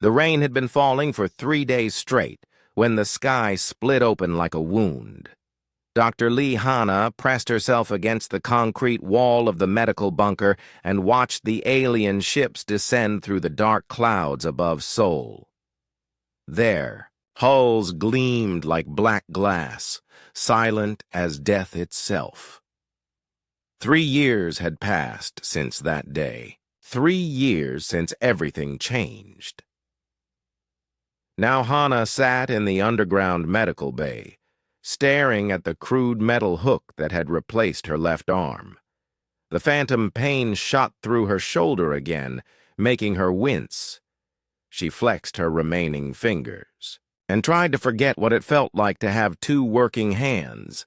The rain had been falling for 3 days straight when the sky split open like a wound. Dr. Lee Hanna pressed herself against the concrete wall of the medical bunker and watched the alien ships descend through the dark clouds above Seoul. There, hulls gleamed like black glass, silent as death itself. 3 years had passed since that day. 3 years since everything changed. Now Hanna sat in the underground medical bay, staring at the crude metal hook that had replaced her left arm. The phantom pain shot through her shoulder again, making her wince. She flexed her remaining fingers and tried to forget what it felt like to have 2 working hands.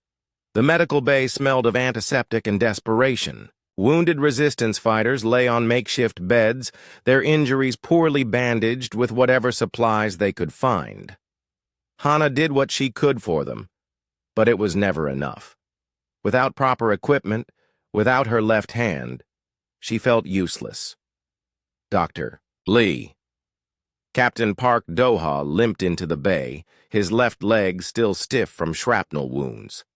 The medical bay smelled of antiseptic and desperation. Wounded resistance fighters lay on makeshift beds, their injuries poorly bandaged with whatever supplies they could find. Hanna did what she could for them, but it was never enough. Without proper equipment, without her left hand, she felt useless. Dr. Lee. Captain Park Doha limped into the bay, his left leg still stiff from shrapnel wounds.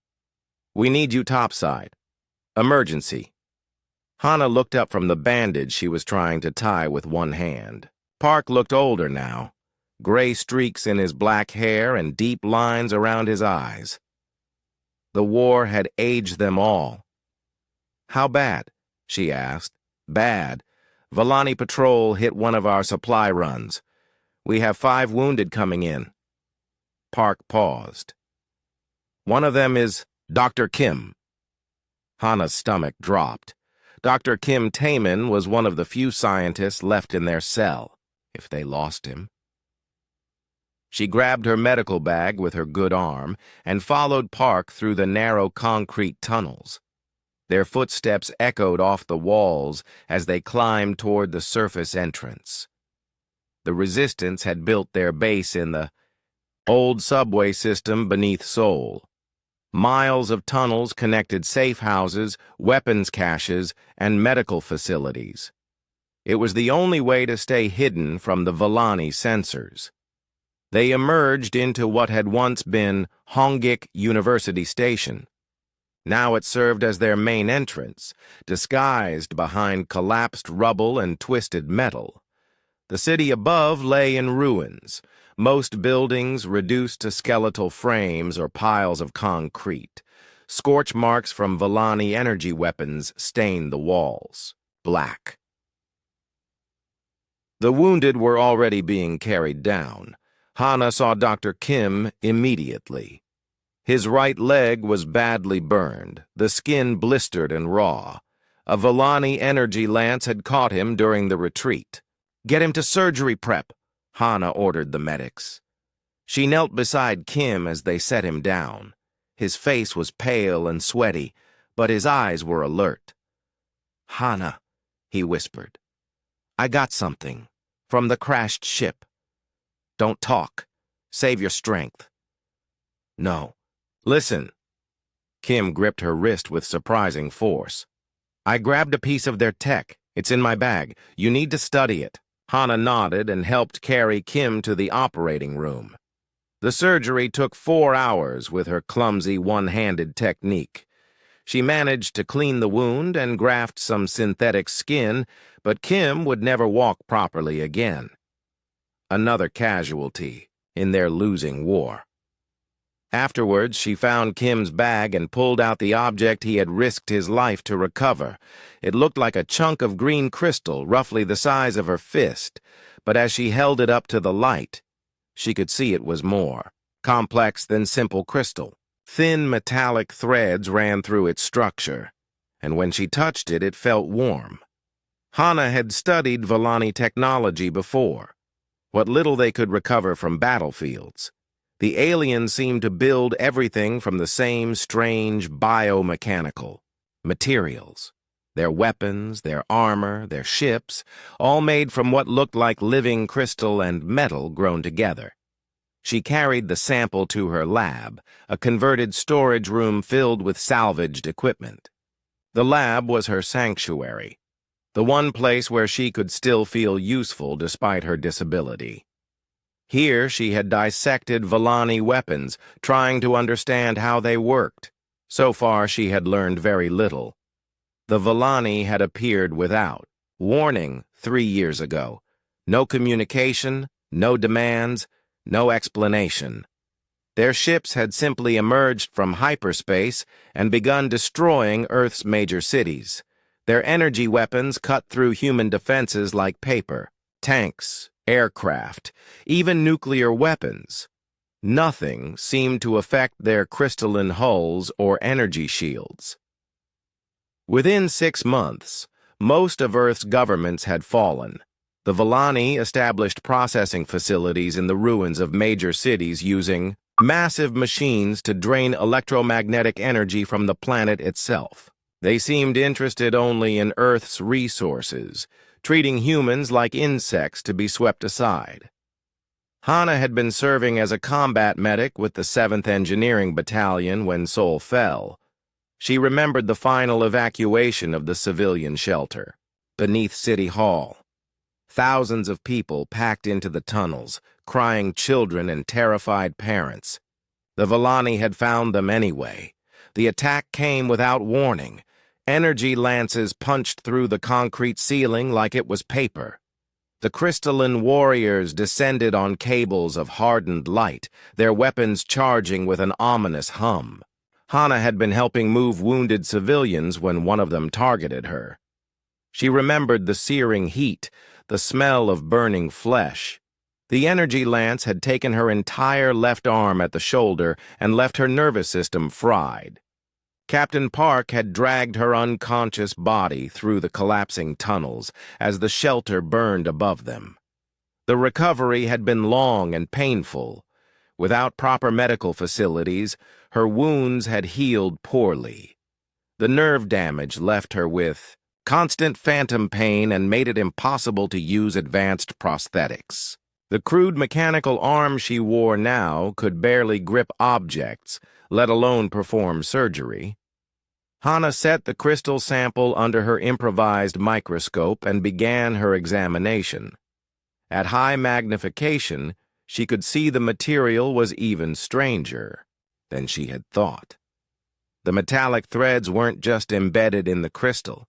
"We need you topside. Emergency." Hanna looked up from the bandage she was trying to tie with one hand. Park looked older now, gray streaks in his black hair and deep lines around his eyes. The war had aged them all. "How bad?" she asked. "Bad. Volani Patrol hit one of our supply runs. We have 5 wounded coming in." Park paused. "One of them is Dr. Kim." Hanna's stomach dropped. Dr. Kim Taemin was one of the few scientists left in their cell, if they lost him. She grabbed her medical bag with her good arm and followed Park through the narrow concrete tunnels. Their footsteps echoed off the walls as they climbed toward the surface entrance. The Resistance had built their base in the old subway system beneath Seoul. Miles of tunnels connected safe houses, weapons caches, and medical facilities. It was the only way to stay hidden from the Volani sensors. They emerged into what had once been Hongik University Station. Now it served as their main entrance, disguised behind collapsed rubble and twisted metal. The city above lay in ruins, most buildings reduced to skeletal frames or piles of concrete. Scorch marks from Volani energy weapons stained the walls black. The wounded were already being carried down. Hanna saw Dr. Kim immediately. His right leg was badly burned, the skin blistered and raw. A Volani energy lance had caught him during the retreat. "Get him to surgery prep," Hanna ordered the medics. She knelt beside Kim as they set him down. His face was pale and sweaty, but his eyes were alert. "Hanna," he whispered, "I got something from the crashed ship. Don't talk. Save your strength." "No. Listen." Kim gripped her wrist with surprising force. "I grabbed a piece of their tech. It's in my bag. You need to study it." Hanna nodded and helped carry Kim to the operating room. The surgery took 4 hours with her clumsy one-handed technique. She managed to clean the wound and graft some synthetic skin, but Kim would never walk properly again. Another casualty in their losing war. Afterwards, she found Kim's bag and pulled out the object he had risked his life to recover. It looked like a chunk of green crystal, roughly the size of her fist, but as she held it up to the light, she could see it was more complex than simple crystal. Thin metallic threads ran through its structure, and when she touched it, it felt warm. Hanna had studied Volani technology before, what little they could recover from battlefields. The aliens seemed to build everything from the same strange biomechanical materials. Their weapons, their armor, their ships, all made from what looked like living crystal and metal grown together. She carried the sample to her lab, a converted storage room filled with salvaged equipment. The lab was her sanctuary. the one place where she could still feel useful despite her disability. Here she had dissected Volani weapons, trying to understand how they worked. So far she had learned very little. The Volani had appeared without warning 3 years ago. No communication, no demands, no explanation. Their ships had simply emerged from hyperspace and begun destroying Earth's major cities. Their energy weapons cut through human defenses like paper, tanks, aircraft, even nuclear weapons. Nothing seemed to affect their crystalline hulls or energy shields. Within 6 months, most of Earth's governments had fallen. The Volani established processing facilities in the ruins of major cities using massive machines to drain electromagnetic energy from the planet itself. They seemed interested only in Earth's resources, treating humans like insects to be swept aside. Hana had been serving as a combat medic with the 7th Engineering Battalion when Seoul fell. She remembered the final evacuation of the civilian shelter, beneath City Hall. Thousands of people packed into the tunnels, crying children and terrified parents. The Volani had found them anyway. The attack came without warning. Energy lances punched through the concrete ceiling like it was paper. The crystalline warriors descended on cables of hardened light, their weapons charging with an ominous hum. Hana had been helping move wounded civilians when one of them targeted her. She remembered the searing heat, the smell of burning flesh. The energy lance had taken her entire left arm at the shoulder and left her nervous system fried. Captain Park had dragged her unconscious body through the collapsing tunnels as the shelter burned above them. The recovery had been long and painful. Without proper medical facilities, her wounds had healed poorly. The nerve damage left her with constant phantom pain and made it impossible to use advanced prosthetics. The crude mechanical arm she wore now could barely grip objects, let alone perform surgery. Hana set the crystal sample under her improvised microscope and began her examination. At high magnification, she could see the material was even stranger than she had thought. The metallic threads weren't just embedded in the crystal.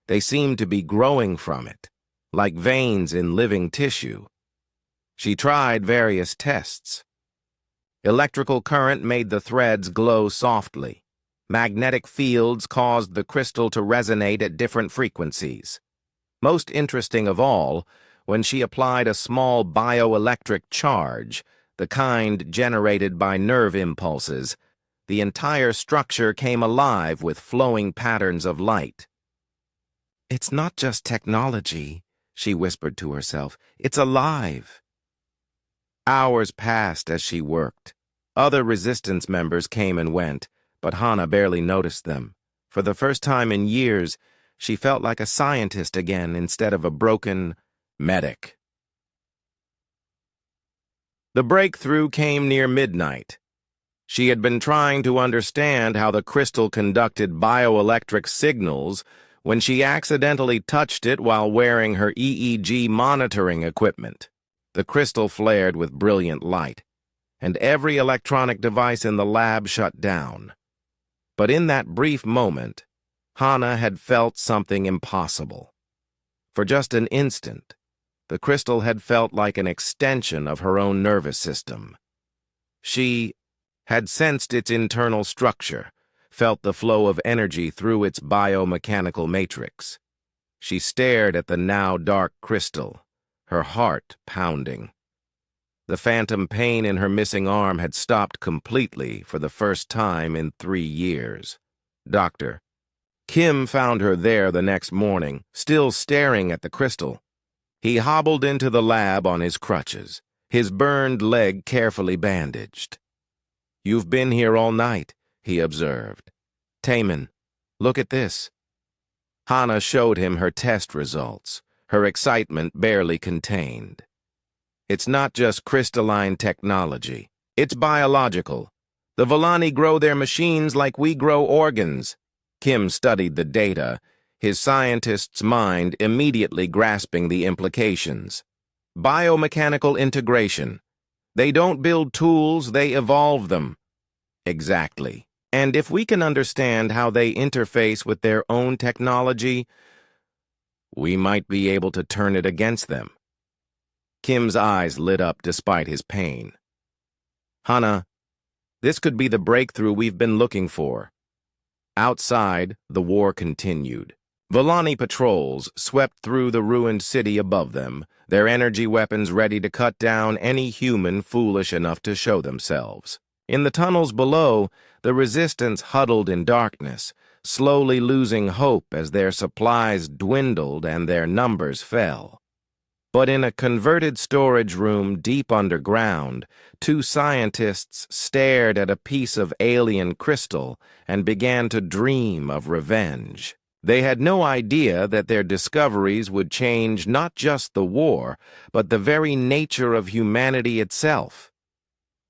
They seemed to be growing from it, like veins in living tissue. She tried various tests. Electrical current made the threads glow softly. Magnetic fields caused the crystal to resonate at different frequencies. Most interesting of all, when she applied a small bioelectric charge, the kind generated by nerve impulses, the entire structure came alive with flowing patterns of light. "It's not just technology," she whispered to herself. "It's alive." Hours passed as she worked. Other resistance members came and went, but Hana barely noticed them. For the first time in years, she felt like a scientist again instead of a broken medic. The breakthrough came near midnight. She had been trying to understand how the crystal conducted bioelectric signals when she accidentally touched it while wearing her EEG monitoring equipment. The crystal flared with brilliant light, and every electronic device in the lab shut down. But in that brief moment, Hana had felt something impossible. For just an instant, the crystal had felt like an extension of her own nervous system. She had sensed its internal structure, felt the flow of energy through its biomechanical matrix. She stared at the now dark crystal, her heart pounding. The phantom pain in her missing arm had stopped completely for the first time in 3 years. Dr. Kim found her there the next morning, still staring at the crystal. He hobbled into the lab on his crutches, his burned leg carefully bandaged. "You've been here all night," he observed. "Taemin, look at this." Hana showed him her test results, her excitement barely contained. "It's not just crystalline technology. It's biological. The Volani grow their machines like we grow organs." Kim studied the data, his scientist's mind immediately grasping the implications. Biomechanical integration. They don't build tools, they evolve them. Exactly. And if we can understand how they interface with their own technology, we might be able to turn it against them. Kim's eyes lit up despite his pain. Hana, this could be the breakthrough we've been looking for. Outside, the war continued. Volani patrols swept through the ruined city above them, their energy weapons ready to cut down any human foolish enough to show themselves. In the tunnels below, the resistance huddled in darkness, slowly losing hope as their supplies dwindled and their numbers fell. But in a converted storage room deep underground, two scientists stared at a piece of alien crystal and began to dream of revenge. They had no idea that their discoveries would change not just the war, but the very nature of humanity itself.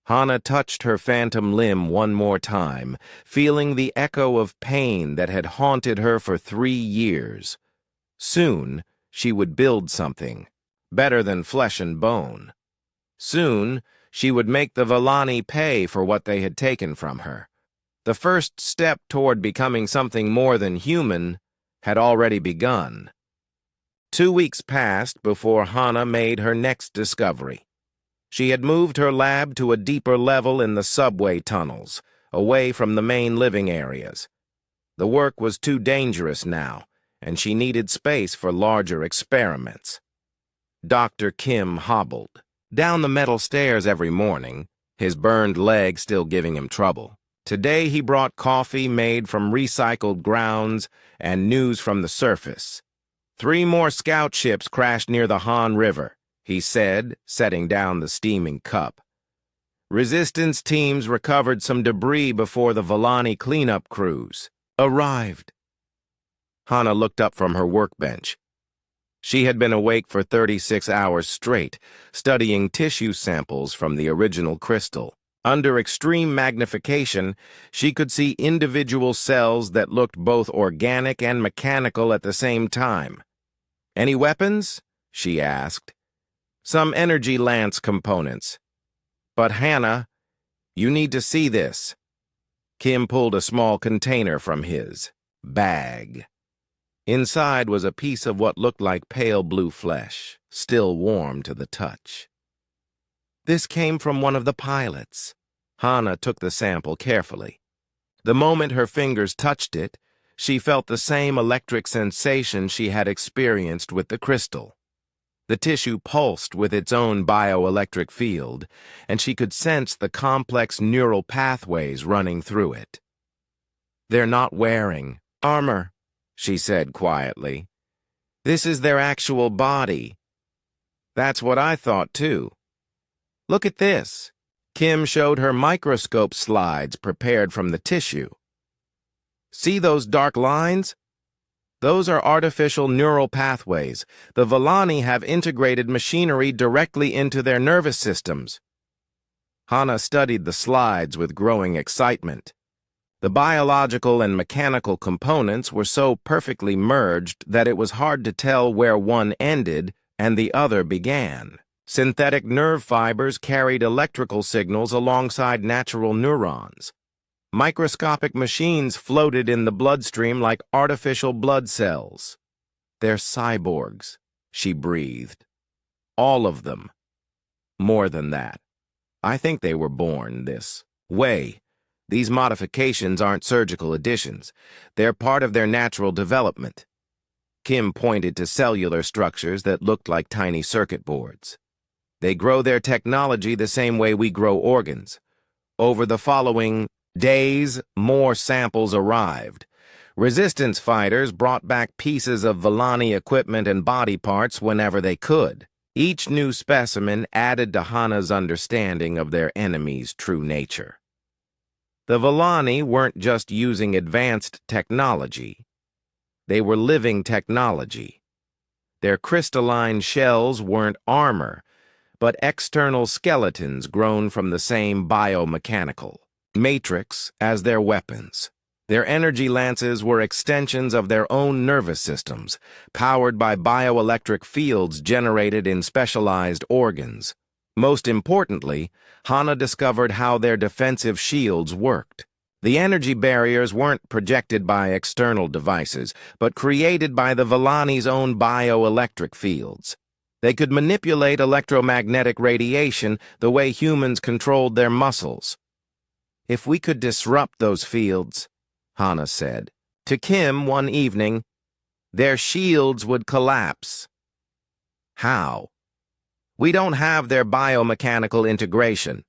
Hana touched her phantom limb one more time, feeling the echo of pain that had haunted her for 3 years. Soon, she would build something, better than flesh and bone. Soon, she would make the Volani pay for what they had taken from her. The first step toward becoming something more than human had already begun. 2 weeks passed before Hana made her next discovery. She had moved her lab to a deeper level in the subway tunnels, away from the main living areas. The work was too dangerous now, and she needed space for larger experiments. Dr. Kim hobbled down the metal stairs every morning, his burned leg still giving him trouble. Today he brought coffee made from recycled grounds and news from the surface. 3 more scout ships crashed near the Han River, he said, setting down the steaming cup. Resistance teams recovered some debris before the Volani cleanup crews arrived. Hana looked up from her workbench. She had been awake for 36 hours straight, studying tissue samples from the original crystal. Under extreme magnification, she could see individual cells that looked both organic and mechanical at the same time. "Any weapons?" she asked. "Some energy lance components. But Hana, you need to see this." Kim pulled a small container from his bag. Inside was a piece of what looked like pale blue flesh, still warm to the touch. "This came from one of the pilots." Hana took the sample carefully. The moment her fingers touched it, she felt the same electric sensation she had experienced with the crystal. The tissue pulsed with its own bioelectric field, and she could sense the complex neural pathways running through it. "They're not wearing armor," she said quietly. "This is their actual body." "That's what I thought, too. Look at this." Kim showed her microscope slides prepared from the tissue. "See those dark lines? Those are artificial neural pathways. The Volani have integrated machinery directly into their nervous systems." Hana studied the slides with growing excitement. The biological and mechanical components were so perfectly merged that it was hard to tell where one ended and the other began. Synthetic nerve fibers carried electrical signals alongside natural neurons. Microscopic machines floated in the bloodstream like artificial blood cells. "They're cyborgs," she breathed. "All of them. More than that. I think they were born this way. These modifications aren't surgical additions. They're part of their natural development." Kim pointed to cellular structures that looked like tiny circuit boards. "They grow their technology the same way we grow organs." Over the following days, more samples arrived. Resistance fighters brought back pieces of Volani equipment and body parts whenever they could. Each new specimen added to Hana's understanding of their enemy's true nature. The Volani weren't just using advanced technology. They were living technology. Their crystalline shells weren't armor, but external skeletons grown from the same biomechanical matrix as their weapons. Their energy lances were extensions of their own nervous systems, powered by bioelectric fields generated in specialized organs. Most importantly, Hana discovered how their defensive shields worked. The energy barriers weren't projected by external devices, but created by the Villani's own bioelectric fields. They could manipulate electromagnetic radiation the way humans controlled their muscles. "If we could disrupt those fields," Hana said to Kim one evening, "their shields would collapse." "How?" "We don't have their biomechanical integration."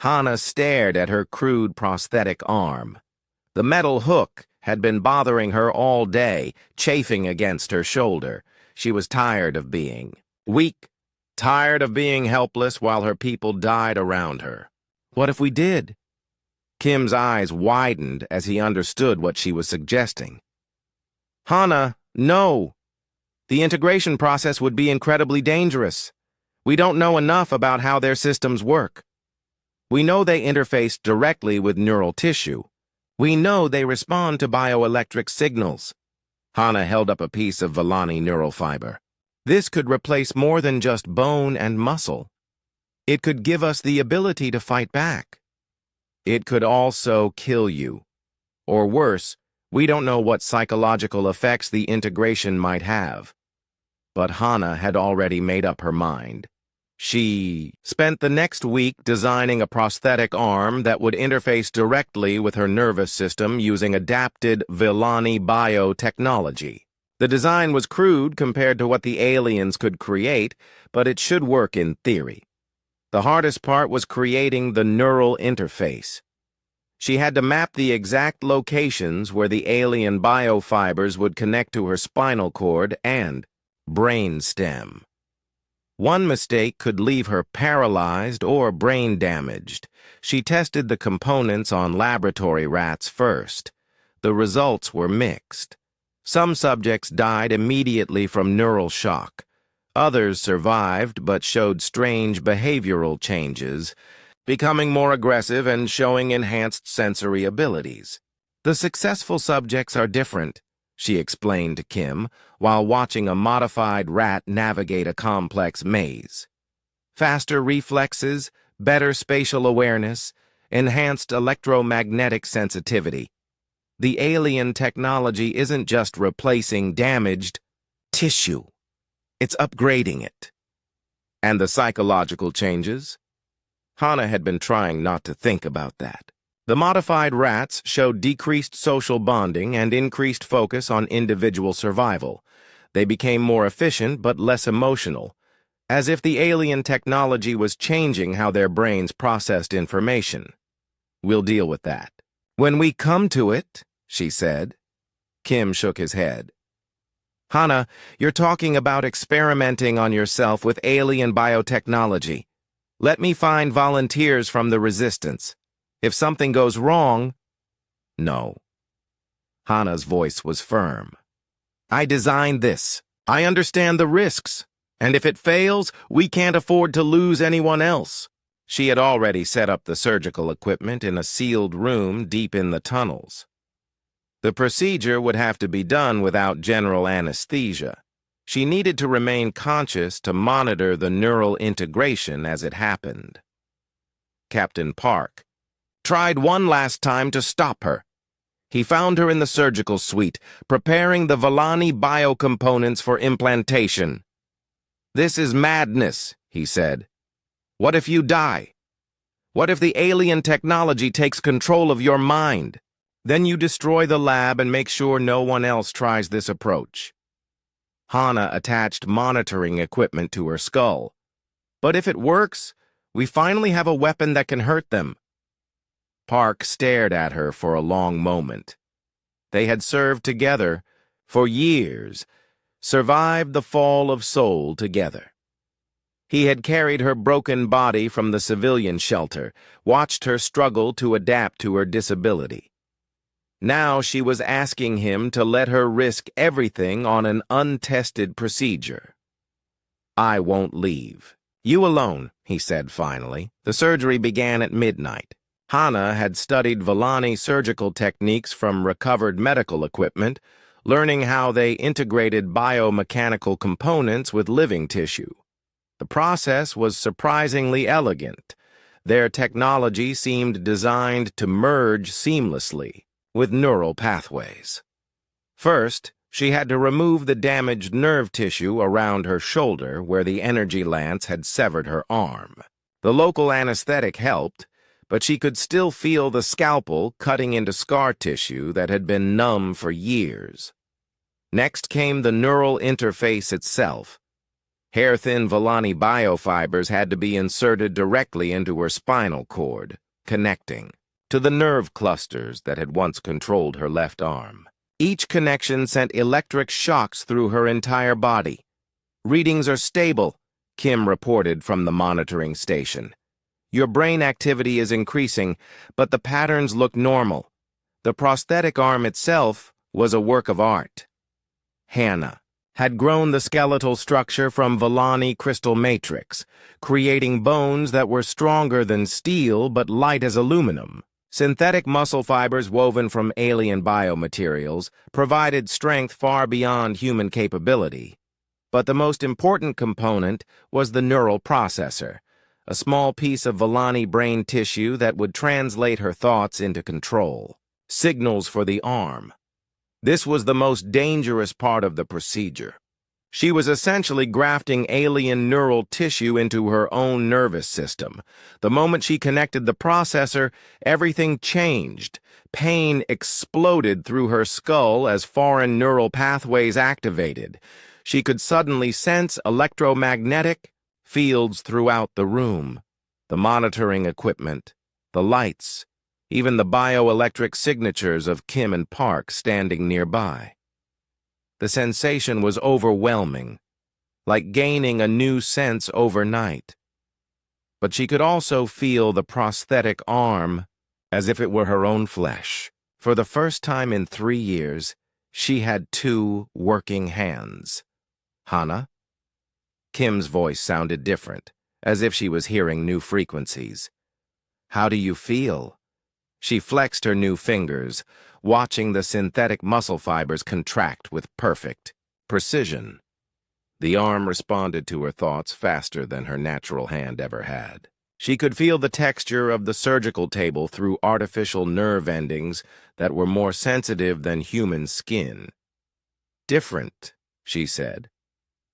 Hana stared at her crude prosthetic arm. The metal hook had been bothering her all day, chafing against her shoulder. She was tired of being weak, tired of being helpless while her people died around her. "What if we did?" Kim's eyes widened as he understood what she was suggesting. "Hana, no. The integration process would be incredibly dangerous. We don't know enough about how their systems work. We know they interface directly with neural tissue. We know they respond to bioelectric signals." Hana held up a piece of Villani neural fiber. "This could replace more than just bone and muscle. It could give us the ability to fight back. It could also kill you. Or worse, we don't know what psychological effects the integration might have." But Hana had already made up her mind. She spent the next week designing a prosthetic arm that would interface directly with her nervous system using adapted Villani biotechnology. The design was crude compared to what the aliens could create, but it should work in theory. The hardest part was creating the neural interface. She had to map the exact locations where the alien biofibers would connect to her spinal cord and brain stem. One mistake could leave her paralyzed or brain damaged. She tested the components on laboratory rats first. The results were mixed. Some subjects died immediately from neural shock. Others survived but showed strange behavioral changes, becoming more aggressive and showing enhanced sensory abilities. "The successful subjects are different," she explained to Kim, while watching a modified rat navigate a complex maze. "Faster reflexes, better spatial awareness, enhanced electromagnetic sensitivity. The alien technology isn't just replacing damaged tissue. It's upgrading it." "And the psychological changes?" Hana had been trying not to think about that. The modified rats showed decreased social bonding and increased focus on individual survival. They became more efficient but less emotional, as if the alien technology was changing how their brains processed information. "We'll deal with that when we come to it," she said. Kim shook his head. "Hana, you're talking about experimenting on yourself with alien biotechnology. Let me find volunteers from the Resistance. If something goes wrong..." "No." Hana's voice was firm. "I designed this. I understand the risks. And if it fails, we can't afford to lose anyone else." She had already set up the surgical equipment in a sealed room deep in the tunnels. The procedure would have to be done without general anesthesia. She needed to remain conscious to monitor the neural integration as it happened. Captain Park tried one last time to stop her. He found her in the surgical suite, preparing the Villani biocomponents for implantation. "This is madness," he said. "What if you die? What if the alien technology takes control of your mind? Then you destroy the lab and make sure no one else tries this approach." Hana attached monitoring equipment to her skull. "But if it works, we finally have a weapon that can hurt them." Park stared at her for a long moment. They had served together for years, survived the fall of Seoul together. He had carried her broken body from the civilian shelter, watched her struggle to adapt to her disability. Now she was asking him to let her risk everything on an untested procedure. "I won't leave. You alone," he said finally. The surgery began at midnight. Hana had studied Villani surgical techniques from recovered medical equipment, learning how they integrated biomechanical components with living tissue. The process was surprisingly elegant. Their technology seemed designed to merge seamlessly with neural pathways. First, she had to remove the damaged nerve tissue around her shoulder where the energy lance had severed her arm. The local anesthetic helped, but she could still feel the scalpel cutting into scar tissue that had been numb for years. Next came the neural interface itself. Hair-thin Villani biofibers had to be inserted directly into her spinal cord, connecting to the nerve clusters that had once controlled her left arm. Each connection sent electric shocks through her entire body. "Readings are stable," Kim reported from the monitoring station. "Your brain activity is increasing, but the patterns look normal." The prosthetic arm itself was a work of art. Hana had grown the skeletal structure from Villani crystal matrix, creating bones that were stronger than steel but light as aluminum. Synthetic muscle fibers woven from alien biomaterials provided strength far beyond human capability. But the most important component was the neural processor, a small piece of Villani brain tissue that would translate her thoughts into control. Signals for the arm. This was the most dangerous part of the procedure. She was essentially grafting alien neural tissue into her own nervous system. The moment she connected the processor, everything changed. Pain exploded through her skull as foreign neural pathways activated. She could suddenly sense electromagnetic fields throughout the room, the monitoring equipment, the lights, even the bioelectric signatures of Kim and Park standing nearby. The sensation was overwhelming, like gaining a new sense overnight. But she could also feel the prosthetic arm as if it were her own flesh. For the first time in 3 years, she had 2 working hands. "Hana?" Kim's voice sounded different, as if she was hearing new frequencies. "How do you feel?" She flexed her new fingers, watching the synthetic muscle fibers contract with perfect precision. The arm responded to her thoughts faster than her natural hand ever had. She could feel the texture of the surgical table through artificial nerve endings that were more sensitive than human skin. "Different," she said.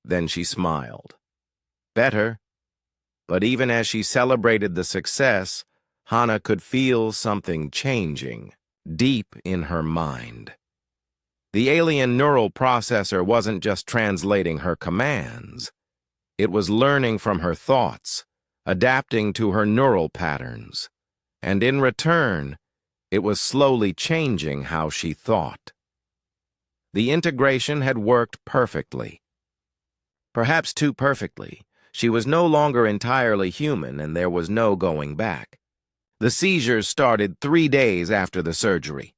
Then she smiled. "Better." But even as she celebrated the success, Hana could feel something changing deep in her mind. The alien neural processor wasn't just translating her commands. It was learning from her thoughts, adapting to her neural patterns. And in return, it was slowly changing how she thought. The integration had worked perfectly. Perhaps too perfectly. She was no longer entirely human, and there was no going back. The seizures started 3 days after the surgery.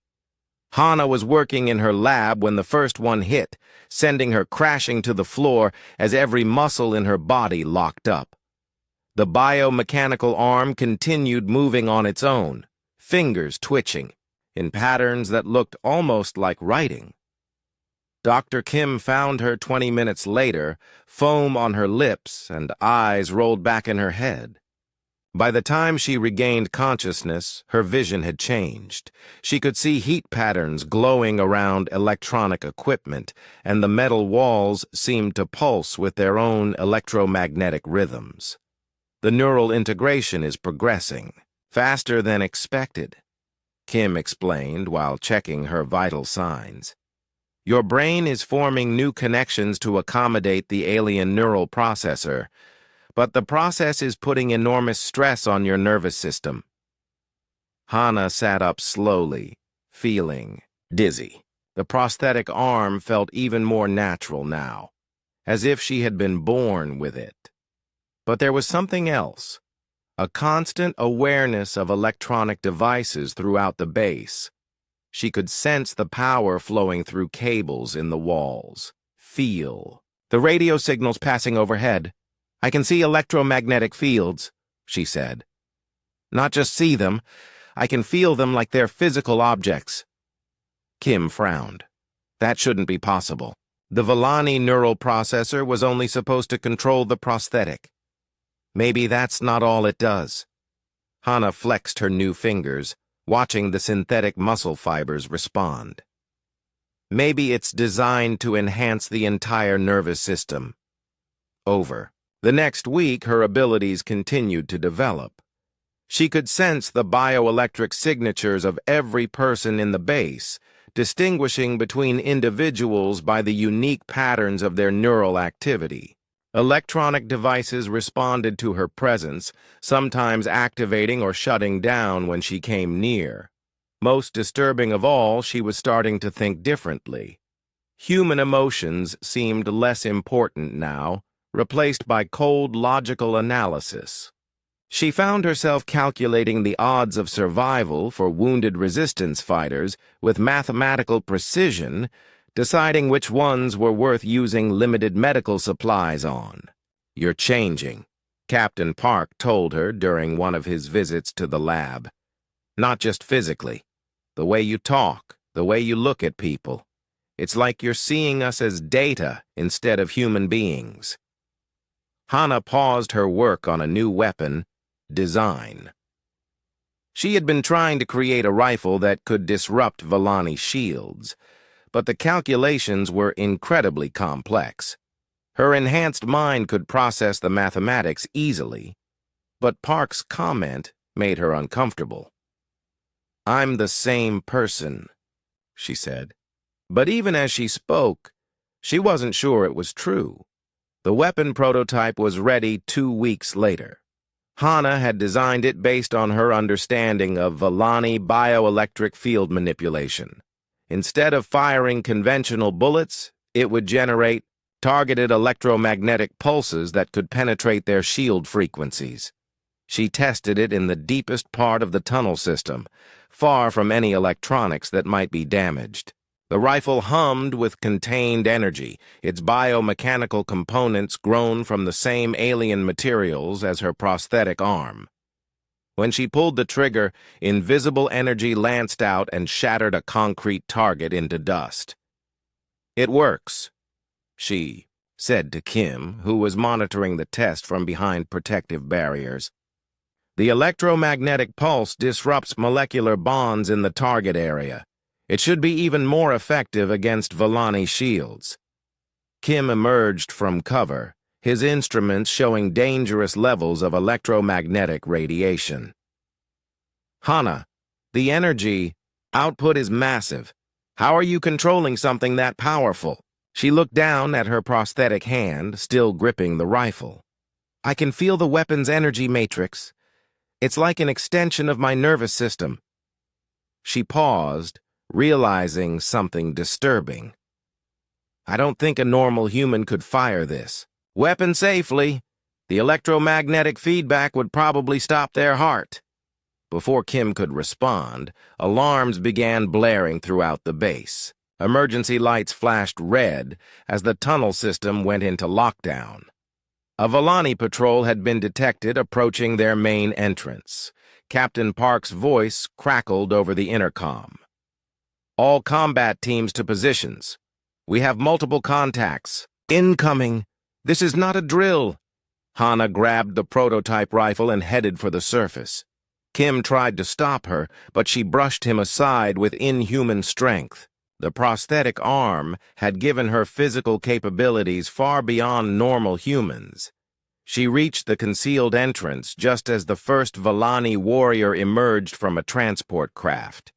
Hana was working in her lab when the first one hit, sending her crashing to the floor as every muscle in her body locked up. The biomechanical arm continued moving on its own, fingers twitching, in patterns that looked almost like writing. Dr. Kim found her 20 minutes later, foam on her lips and eyes rolled back in her head. By the time she regained consciousness, her vision had changed. She could see heat patterns glowing around electronic equipment, and the metal walls seemed to pulse with their own electromagnetic rhythms. "The neural integration is progressing, faster than expected," Kim explained while checking her vital signs. "Your brain is forming new connections to accommodate the alien neural processor, but the process is putting enormous stress on your nervous system." Hana sat up slowly, feeling dizzy. The prosthetic arm felt even more natural now, as if she had been born with it. But there was something else, a constant awareness of electronic devices throughout the base. She could sense the power flowing through cables in the walls. Feel the radio signals passing overhead. "I can see electromagnetic fields," she said. "Not just see them, I can feel them like they're physical objects. Kim frowned. That shouldn't be possible. The Villani neural processor was only supposed to control the prosthetic. Maybe that's not all it does. Hana flexed her new fingers, watching the synthetic muscle fibers respond. Maybe it's designed to enhance the entire nervous system. Over. The next week, her abilities continued to develop. She could sense the bioelectric signatures of every person in the base, distinguishing between individuals by the unique patterns of their neural activity. Electronic devices responded to her presence, sometimes activating or shutting down when she came near. Most disturbing of all, she was starting to think differently. Human emotions seemed less important now, replaced by cold logical analysis. She found herself calculating the odds of survival for wounded resistance fighters with mathematical precision, deciding which ones were worth using limited medical supplies on. "You're changing," Captain Park told her during one of his visits to the lab. "Not just physically. The way you talk, the way you look at people. It's like you're seeing us as data instead of human beings." Hana paused her work on a new weapon, design. She had been trying to create a rifle that could disrupt Villani shields, but the calculations were incredibly complex. Her enhanced mind could process the mathematics easily, but Park's comment made her uncomfortable. "I'm the same person," she said. But even as she spoke, she wasn't sure it was true. The weapon prototype was ready 2 weeks later. Hana had designed it based on her understanding of Villani bioelectric field manipulation. Instead of firing conventional bullets, it would generate targeted electromagnetic pulses that could penetrate their shield frequencies. She tested it in the deepest part of the tunnel system, far from any electronics that might be damaged. The rifle hummed with contained energy, its biomechanical components grown from the same alien materials as her prosthetic arm. When she pulled the trigger, invisible energy lanced out and shattered a concrete target into dust. "It works," she said to Kim, who was monitoring the test from behind protective barriers. "The electromagnetic pulse disrupts molecular bonds in the target area. It should be even more effective against Villani shields." Kim emerged from cover, his instruments showing dangerous levels of electromagnetic radiation. "Hana, the energy output is massive. How are you controlling something that powerful?" She looked down at her prosthetic hand, still gripping the rifle. "I can feel the weapon's energy matrix. It's like an extension of my nervous system." She paused, realizing something disturbing. "I don't think a normal human could fire this. Weapon safely. The electromagnetic feedback would probably stop their heart." Before Kim could respond, alarms began blaring throughout the base. Emergency lights flashed red as the tunnel system went into lockdown. A Villani patrol had been detected approaching their main entrance. Captain Park's voice crackled over the intercom. "All combat teams to positions. We have multiple contacts. Incoming. This is not a drill." Hana grabbed the prototype rifle and headed for the surface. Kim tried to stop her, but she brushed him aside with inhuman strength. The prosthetic arm had given her physical capabilities far beyond normal humans. She reached the concealed entrance just as the first Villani warrior emerged from a transport craft.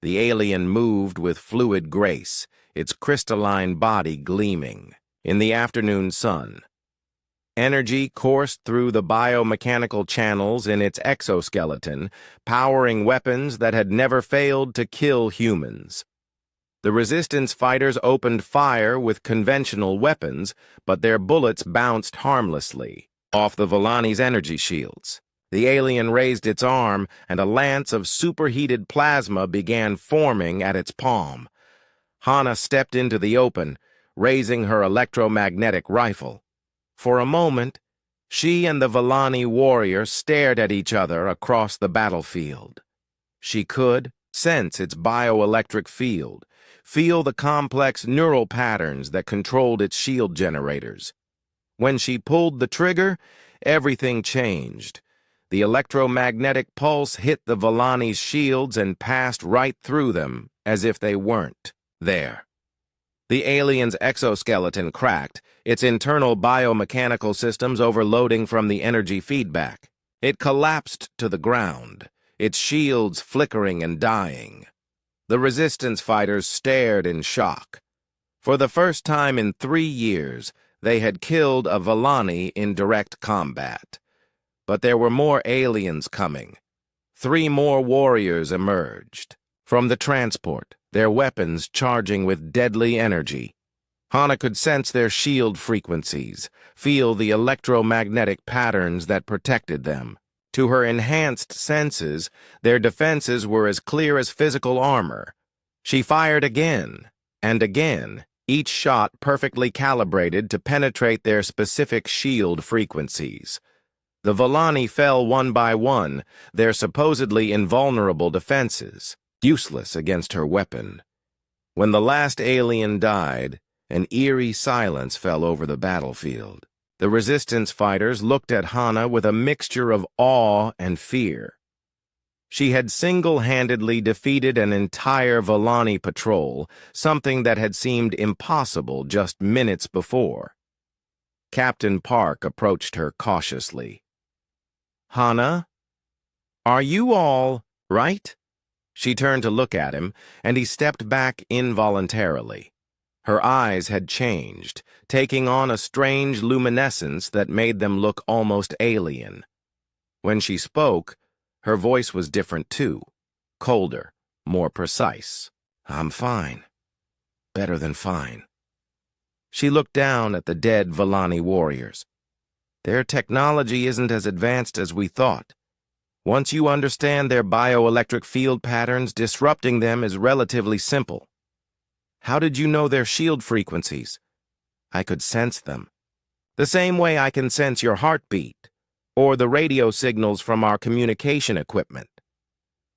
The alien moved with fluid grace, its crystalline body gleaming in the afternoon sun. Energy coursed through the biomechanical channels in its exoskeleton, powering weapons that had never failed to kill humans. The resistance fighters opened fire with conventional weapons, but their bullets bounced harmlessly off the Villani's energy shields. The alien raised its arm, and a lance of superheated plasma began forming at its palm. Hana stepped into the open, raising her electromagnetic rifle. For a moment, she and the Villani warrior stared at each other across the battlefield. She could sense its bioelectric field, feel the complex neural patterns that controlled its shield generators. When she pulled the trigger, everything changed. The electromagnetic pulse hit the Volani's shields and passed right through them, as if they weren't there. The alien's exoskeleton cracked, its internal biomechanical systems overloading from the energy feedback. It collapsed to the ground, its shields flickering and dying. The resistance fighters stared in shock. For the first time in 3 years, they had killed a Volani in direct combat. But there were more aliens coming. 3 more warriors emerged. From the transport, their weapons charging with deadly energy. Hana could sense their shield frequencies, feel the electromagnetic patterns that protected them. To her enhanced senses, their defenses were as clear as physical armor. She fired again, and again, each shot perfectly calibrated to penetrate their specific shield frequencies. The Volani fell one by one, their supposedly invulnerable defenses, useless against her weapon. When the last alien died, an eerie silence fell over the battlefield. The resistance fighters looked at Hana with a mixture of awe and fear. She had single-handedly defeated an entire Volani patrol, something that had seemed impossible just minutes before. Captain Park approached her cautiously. "Hana, are you all right?" She turned to look at him, and he stepped back involuntarily. Her eyes had changed, taking on a strange luminescence that made them look almost alien. When she spoke, her voice was different too, colder, more precise. "I'm fine. Better than fine." She looked down at the dead Volani warriors. "Their technology isn't as advanced as we thought. Once you understand their bioelectric field patterns, disrupting them is relatively simple." "How did you know their shield frequencies?" "I could sense them. The same way I can sense your heartbeat, or the radio signals from our communication equipment."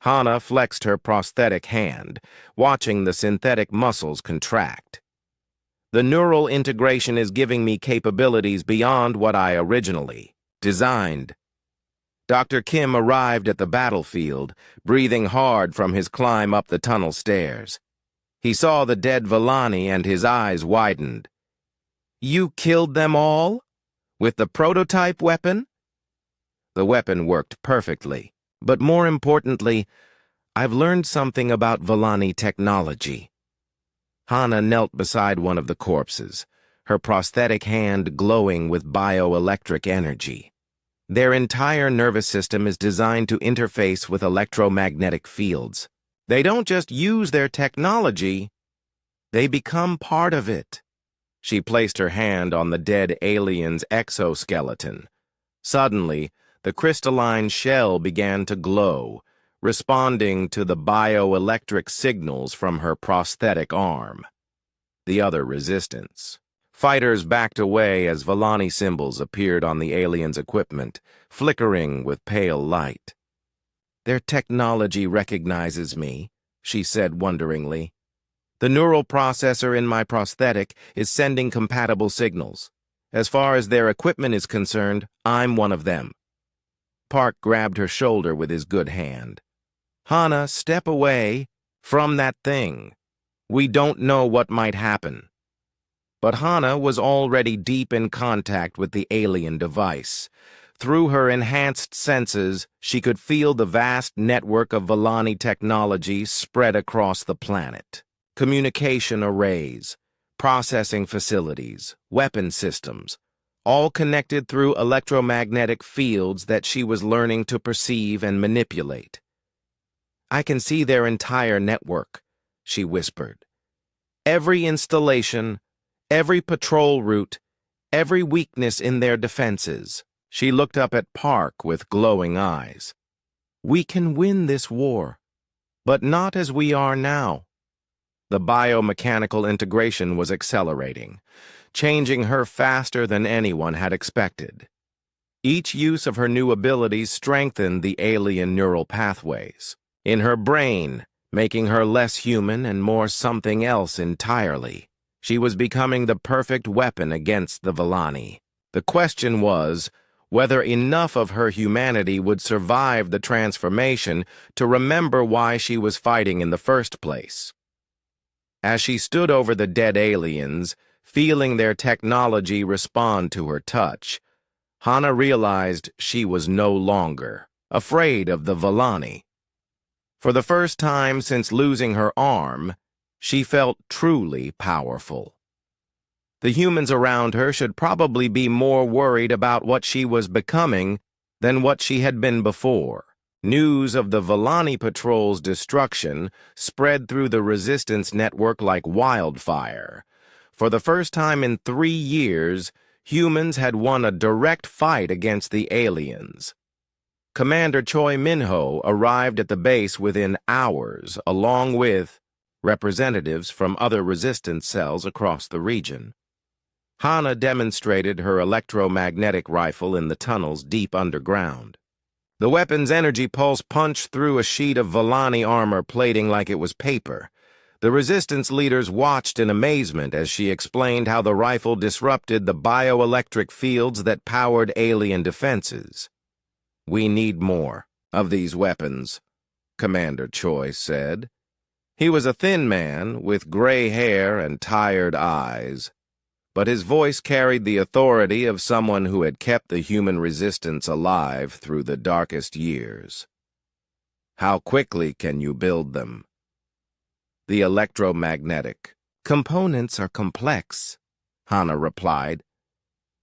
Hana flexed her prosthetic hand, watching the synthetic muscles contract. "The neural integration is giving me capabilities beyond what I originally designed." Dr. Kim arrived at the battlefield, breathing hard from his climb up the tunnel stairs. He saw the dead Volani and his eyes widened. "You killed them all? With the prototype weapon?" "The weapon worked perfectly, but more importantly, I've learned something about Volani technology." Hana knelt beside one of the corpses, her prosthetic hand glowing with bioelectric energy. "Their entire nervous system is designed to interface with electromagnetic fields. They don't just use their technology, they become part of it." She placed her hand on the dead alien's exoskeleton. Suddenly, the crystalline shell began to glow, responding to the bioelectric signals from her prosthetic arm. The other resistance. Fighters backed away as Volani symbols appeared on the alien's equipment, flickering with pale light. "Their technology recognizes me," she said wonderingly. "The neural processor in my prosthetic is sending compatible signals. As far as their equipment is concerned, I'm one of them." Park grabbed her shoulder with his good hand. "Hana, step away from that thing. We don't know what might happen." But Hana was already deep in contact with the alien device. Through her enhanced senses, she could feel the vast network of Volani technology spread across the planet. Communication arrays, processing facilities, weapon systems, all connected through electromagnetic fields that she was learning to perceive and manipulate. "I can see their entire network," she whispered. "Every installation, every patrol route, every weakness in their defenses." She looked up at Park with glowing eyes. "We can win this war, but not as we are now." The biomechanical integration was accelerating, changing her faster than anyone had expected. Each use of her new abilities strengthened the alien neural pathways. in her brain, making her less human and more something else entirely. She was becoming the perfect weapon against the Villani. The question was whether enough of her humanity would survive the transformation to remember why she was fighting in the first place. As she stood over the dead aliens, feeling their technology respond to her touch, Hana realized she was no longer afraid of the Villani. For the first time since losing her arm, she felt truly powerful. The humans around her should probably be more worried about what she was becoming than what she had been before. News of the Villani patrol's destruction spread through the resistance network like wildfire. For the first time in 3 years, humans had won a direct fight against the aliens. Commander Choi Minho arrived at the base within hours, along with representatives from other resistance cells across the region. Hana demonstrated her electromagnetic rifle in the tunnels deep underground. The weapon's energy pulse punched through a sheet of Villani armor plating like it was paper. The resistance leaders watched in amazement as she explained how the rifle disrupted the bioelectric fields that powered alien defenses. "We need more of these weapons," Commander Choi said. He was a thin man with gray hair and tired eyes, but his voice carried the authority of someone who had kept the human resistance alive through the darkest years. "How quickly can you build them?" "The electromagnetic components are complex," Hana replied.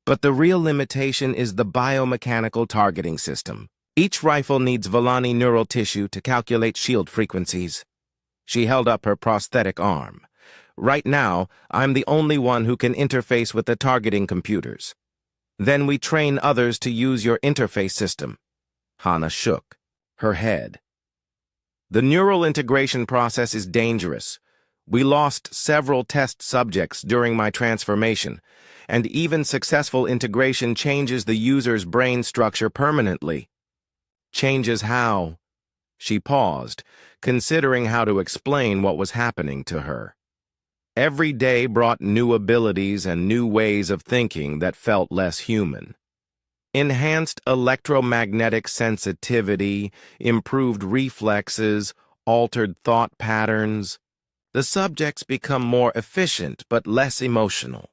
"But the real limitation is the biomechanical targeting system. Each rifle needs Villani neural tissue to calculate shield frequencies." She held up her prosthetic arm. "Right now, I'm the only one who can interface with the targeting computers. Then we train others to use your interface system." Hana shook her head. "The neural integration process is dangerous. We lost several test subjects during my transformation, and even successful integration changes the user's brain structure permanently." "Changes how?" She paused, considering how to explain what was happening to her. Every day brought new abilities and new ways of thinking that felt less human. Enhanced electromagnetic sensitivity, improved reflexes, altered thought patterns. The subjects become more efficient but less emotional.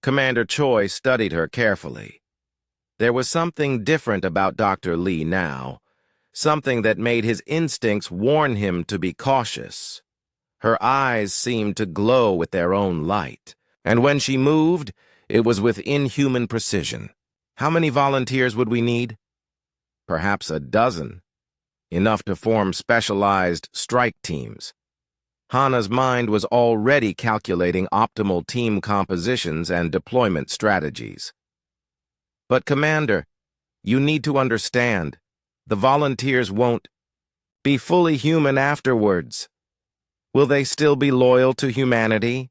Commander Choi studied her carefully. There was something different about Dr. Lee now, something that made his instincts warn him to be cautious. Her eyes seemed to glow with their own light, and when she moved, it was with inhuman precision. "How many volunteers would we need?" "Perhaps a dozen, enough to form specialized strike teams." Hana's mind was already calculating optimal team compositions and deployment strategies. "But Commander, you need to understand, the volunteers won't be fully human afterwards. Will they still be loyal to humanity?"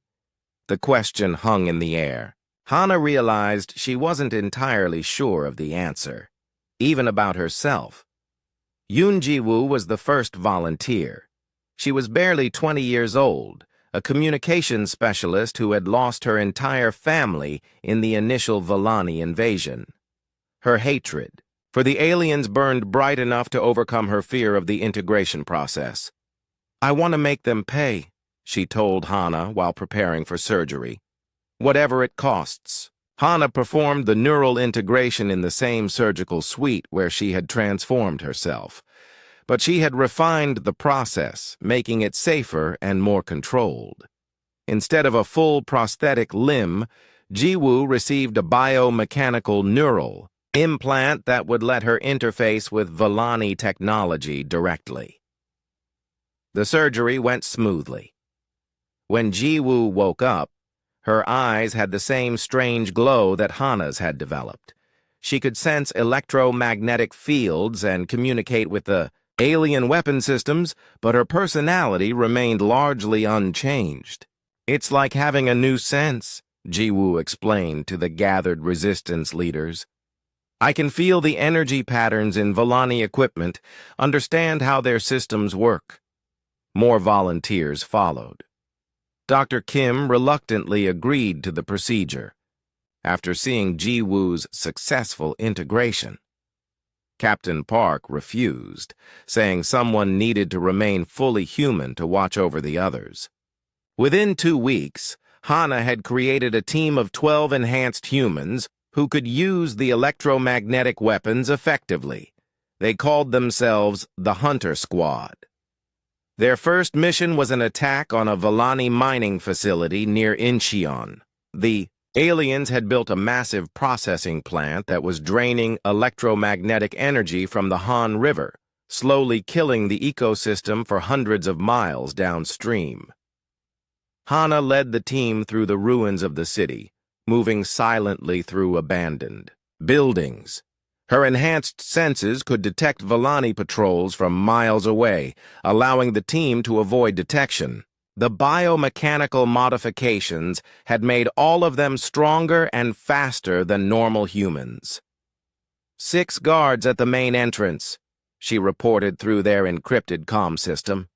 The question hung in the air. Hana realized she wasn't entirely sure of the answer, even about herself. Yoon Ji-woo was the first volunteer. She was barely 20 years old, a communications specialist who had lost her entire family in the initial Villani invasion. Her hatred for the aliens burned bright enough to overcome her fear of the integration process. "I want to make them pay," she told Hana while preparing for surgery. "Whatever it costs." Hana performed the neural integration in the same surgical suite where she had transformed herself. But she had refined the process, making it safer and more controlled. Instead of a full prosthetic limb, Ji-woo received a biomechanical neural implant that would let her interface with Villani technology directly. The surgery went smoothly. When Ji-woo woke up, her eyes had the same strange glow that Hana's had developed. She could sense electromagnetic fields and communicate with the alien weapon systems, but her personality remained largely unchanged. "It's like having a new sense," Ji-woo explained to the gathered resistance leaders. I can feel the energy patterns in Volani equipment, understand how their systems work. More volunteers followed. Dr. Kim reluctantly agreed to the procedure, after seeing Ji-Woo's successful integration. Captain Park refused, saying someone needed to remain fully human to watch over the others. Within 2 weeks, Hana had created a team of 12 enhanced humans who could use the electromagnetic weapons effectively. They called themselves the Hunter Squad. Their first mission was an attack on a Volani mining facility near Incheon. The aliens had built a massive processing plant that was draining electromagnetic energy from the Han River, slowly killing the ecosystem for hundreds of miles downstream. Hana led the team through the ruins of the city, moving silently through abandoned buildings. Her enhanced senses could detect Volani patrols from miles away, allowing the team to avoid detection. The biomechanical modifications had made all of them stronger and faster than normal humans. 6 guards at the main entrance, she reported through their encrypted comm system.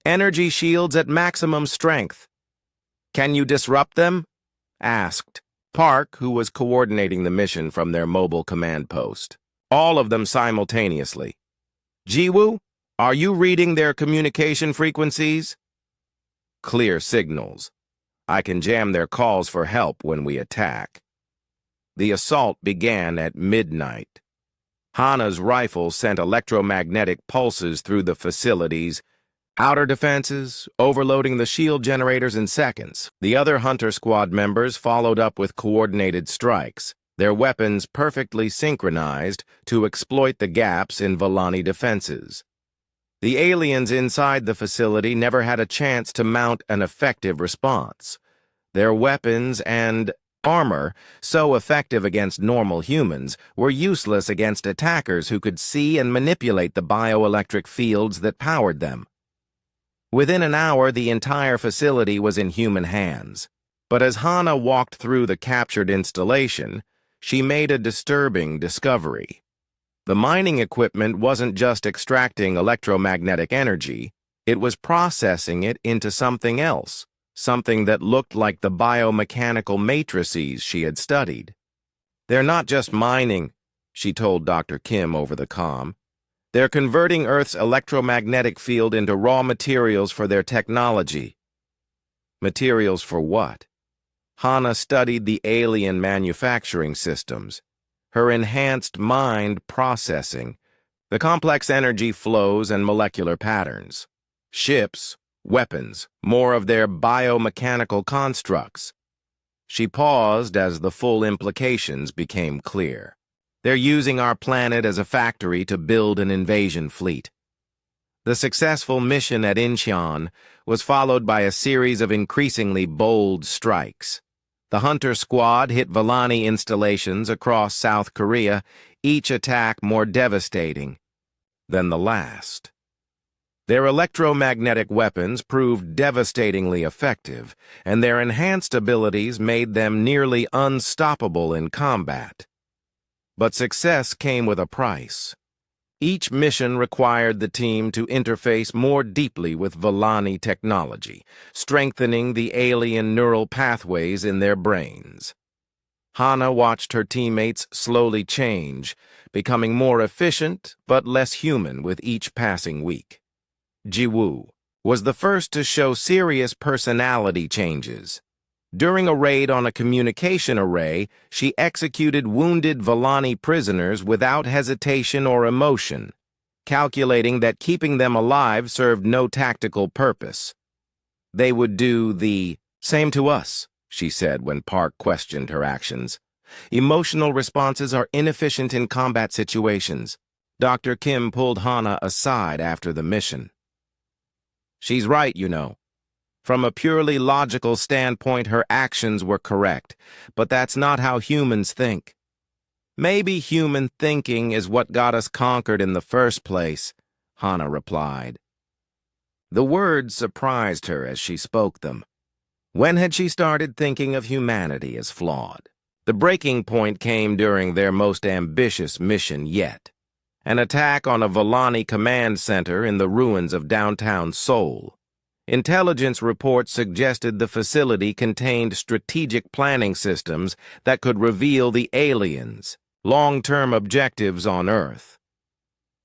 Energy shields at maximum strength. Can you disrupt them? Asked Park, who was coordinating the mission from their mobile command post. All of them simultaneously. Ji-Woo, are you reading their communication frequencies? Clear signals. I can jam their calls for help when we attack. The assault began at midnight. Hana's rifle sent electromagnetic pulses through the facility's outer defenses, overloading the shield generators in seconds. The other Hunter Squad members followed up with coordinated strikes, their weapons perfectly synchronized to exploit the gaps in Volani defenses. The aliens inside the facility never had a chance to mount an effective response. Their weapons and armor, so effective against normal humans, were useless against attackers who could see and manipulate the bioelectric fields that powered them. Within an hour, the entire facility was in human hands. But as Hana walked through the captured installation, she made a disturbing discovery. The mining equipment wasn't just extracting electromagnetic energy, it was processing it into something else, something that looked like the biomechanical matrices she had studied. They're not just mining, she told Dr. Kim over the comm. They're converting Earth's electromagnetic field into raw materials for their technology. Materials for what? Hana studied the alien manufacturing systems, her enhanced mind processing, the complex energy flows and molecular patterns. Ships, weapons, more of their biomechanical constructs. She paused as the full implications became clear. They're using our planet as a factory to build an invasion fleet. The successful mission at Incheon was followed by a series of increasingly bold strikes. The Hunter Squad hit Volani installations across South Korea, each attack more devastating than the last. Their electromagnetic weapons proved devastatingly effective, and their enhanced abilities made them nearly unstoppable in combat. But success came with a price. Each mission required the team to interface more deeply with Volani technology, strengthening the alien neural pathways in their brains. Hana watched her teammates slowly change, becoming more efficient but less human with each passing week. Ji-Woo was the first to show serious personality changes. During a raid on a communication array, she executed wounded Volani prisoners without hesitation or emotion, calculating that keeping them alive served no tactical purpose. They would do the same to us, she said when Park questioned her actions. Emotional responses are inefficient in combat situations. Dr. Kim pulled Hana aside after the mission. She's right, you know. From a purely logical standpoint, her actions were correct, but that's not how humans think. Maybe human thinking is what got us conquered in the first place, Hana replied. The words surprised her as she spoke them. When had she started thinking of humanity as flawed? The breaking point came during their most ambitious mission yet, an attack on a Volani command center in the ruins of downtown Seoul. Intelligence reports suggested the facility contained strategic planning systems that could reveal the aliens' long-term objectives on Earth.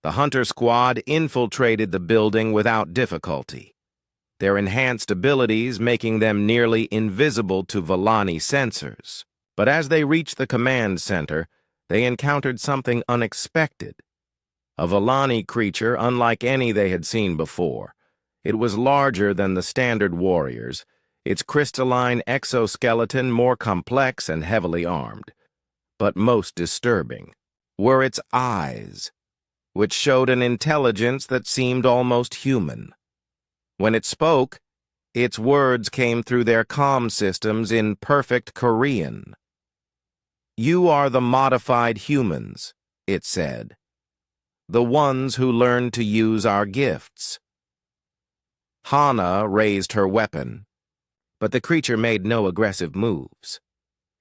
The Hunter Squad infiltrated the building without difficulty, their enhanced abilities making them nearly invisible to Volani sensors. But as they reached the command center, they encountered something unexpected. A Volani creature unlike any they had seen before. It was larger than the standard warriors, its crystalline exoskeleton more complex and heavily armed. But most disturbing were its eyes, which showed an intelligence that seemed almost human. When it spoke, its words came through their comm systems in perfect Korean. "You are the modified humans," it said. "The ones who learn to use our gifts." Hana raised her weapon, but the creature made no aggressive moves.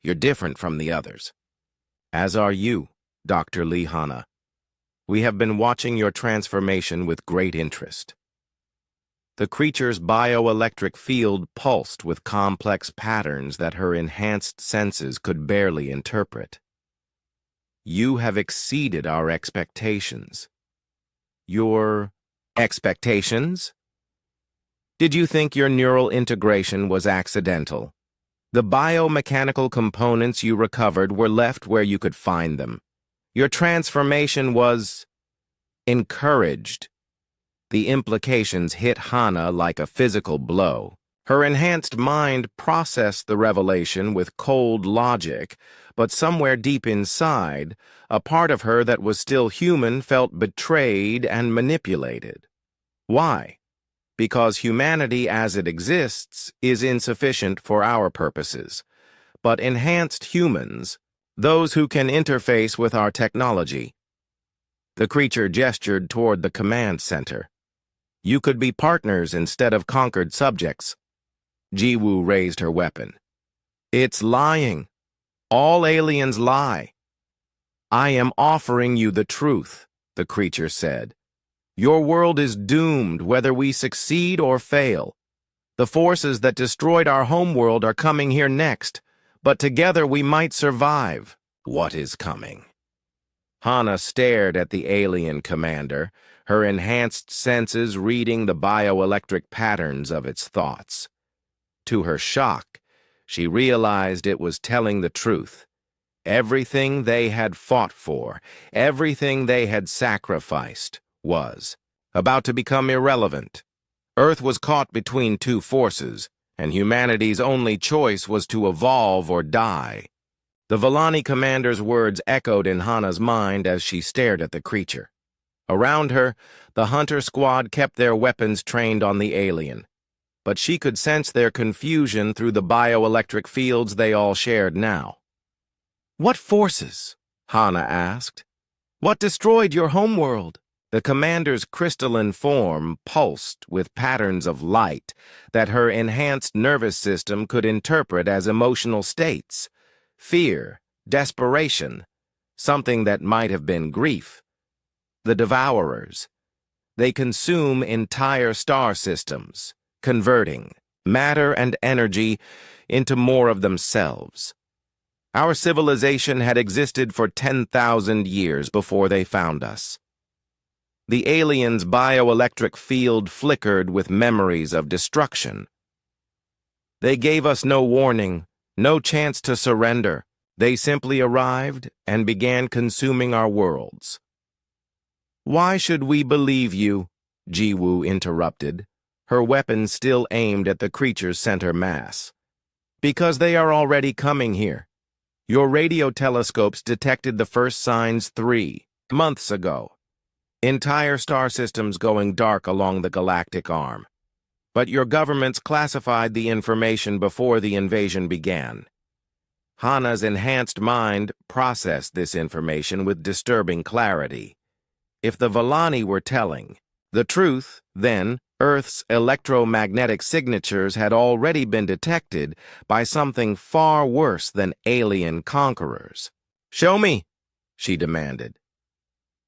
"You're different from the others. As are you, Dr. Lee Hana. We have been watching your transformation with great interest." The creature's bioelectric field pulsed with complex patterns that her enhanced senses could barely interpret. "You have exceeded our expectations." "Your expectations? Did you think your neural integration was accidental? The biomechanical components you recovered were left where you could find them. Your transformation was encouraged." The implications hit Hana like a physical blow. Her enhanced mind processed the revelation with cold logic, but somewhere deep inside, a part of her that was still human felt betrayed and manipulated. Why? Because humanity as it exists is insufficient for our purposes. But enhanced humans, those who can interface with our technology. The creature gestured toward the command center. "You could be partners instead of conquered subjects." Jiwoo raised her weapon. "It's lying. All aliens lie." "I am offering you the truth," the creature said. "Your world is doomed whether we succeed or fail. The forces that destroyed our homeworld are coming here next, but together we might survive." "What is coming?" Hana stared at the alien commander, her enhanced senses reading the bioelectric patterns of its thoughts. To her shock, she realized it was telling the truth. Everything they had fought for, everything they had sacrificed, was about to become irrelevant. Earth was caught between two forces, and humanity's only choice was to evolve or die. The Volani commander's words echoed in Hana's mind as she stared at the creature. Around her, the Hunter Squad kept their weapons trained on the alien, but she could sense their confusion through the bioelectric fields they all shared now. "What forces?" Hana asked. "What destroyed your homeworld?" The commander's crystalline form pulsed with patterns of light that her enhanced nervous system could interpret as emotional states. Fear, desperation, something that might have been grief. The Devourers. They consume entire star systems, converting matter and energy into more of themselves. Our civilization had existed for 10,000 years before they found us. The aliens' bioelectric field flickered with memories of destruction. They gave us no warning, no chance to surrender. They simply arrived and began consuming our worlds. "Why should we believe you?" Jiwoo interrupted, her weapon still aimed at the creature's center mass. "Because they are already coming here. Your radio telescopes detected the first signs 3 months ago. Entire star systems going dark along the galactic arm. But your governments classified the information before the invasion began." Hana's enhanced mind processed this information with disturbing clarity. If the Volani were telling the truth, then Earth's electromagnetic signatures had already been detected by something far worse than alien conquerors. "Show me," she demanded.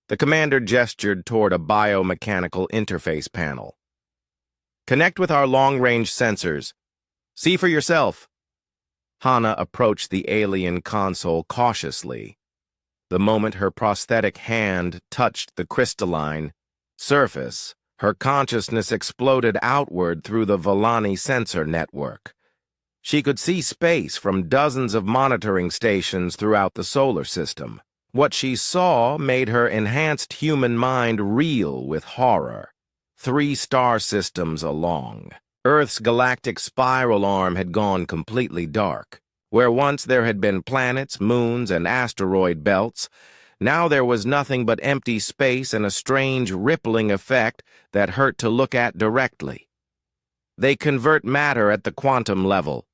The commander gestured toward a biomechanical interface panel. "Connect with our long-range sensors. See for yourself." Hana approached the alien console cautiously. The moment her prosthetic hand touched the crystalline surface, her consciousness exploded outward through the Volani sensor network. She could see space from dozens of monitoring stations throughout the solar system. What she saw made her enhanced human mind reel with horror. 3 star systems along. Earth's galactic spiral arm had gone completely dark. Where once there had been planets, moons, and asteroid belts, now there was nothing but empty space and a strange rippling effect that hurt to look at directly. "They convert matter at the quantum level,"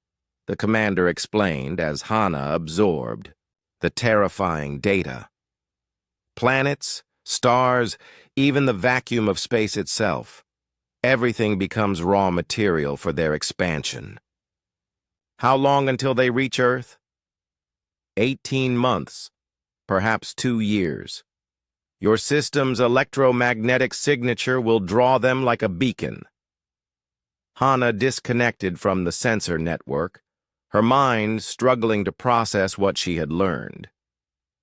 the commander explained as Hana absorbed the terrifying data. Planets, stars, even the vacuum of space itself. Everything becomes raw material for their expansion. How long until they reach Earth? 18 months, perhaps 2 years. Your system's electromagnetic signature will draw them like a beacon. Hana disconnected from the sensor network, her mind struggling to process what she had learned.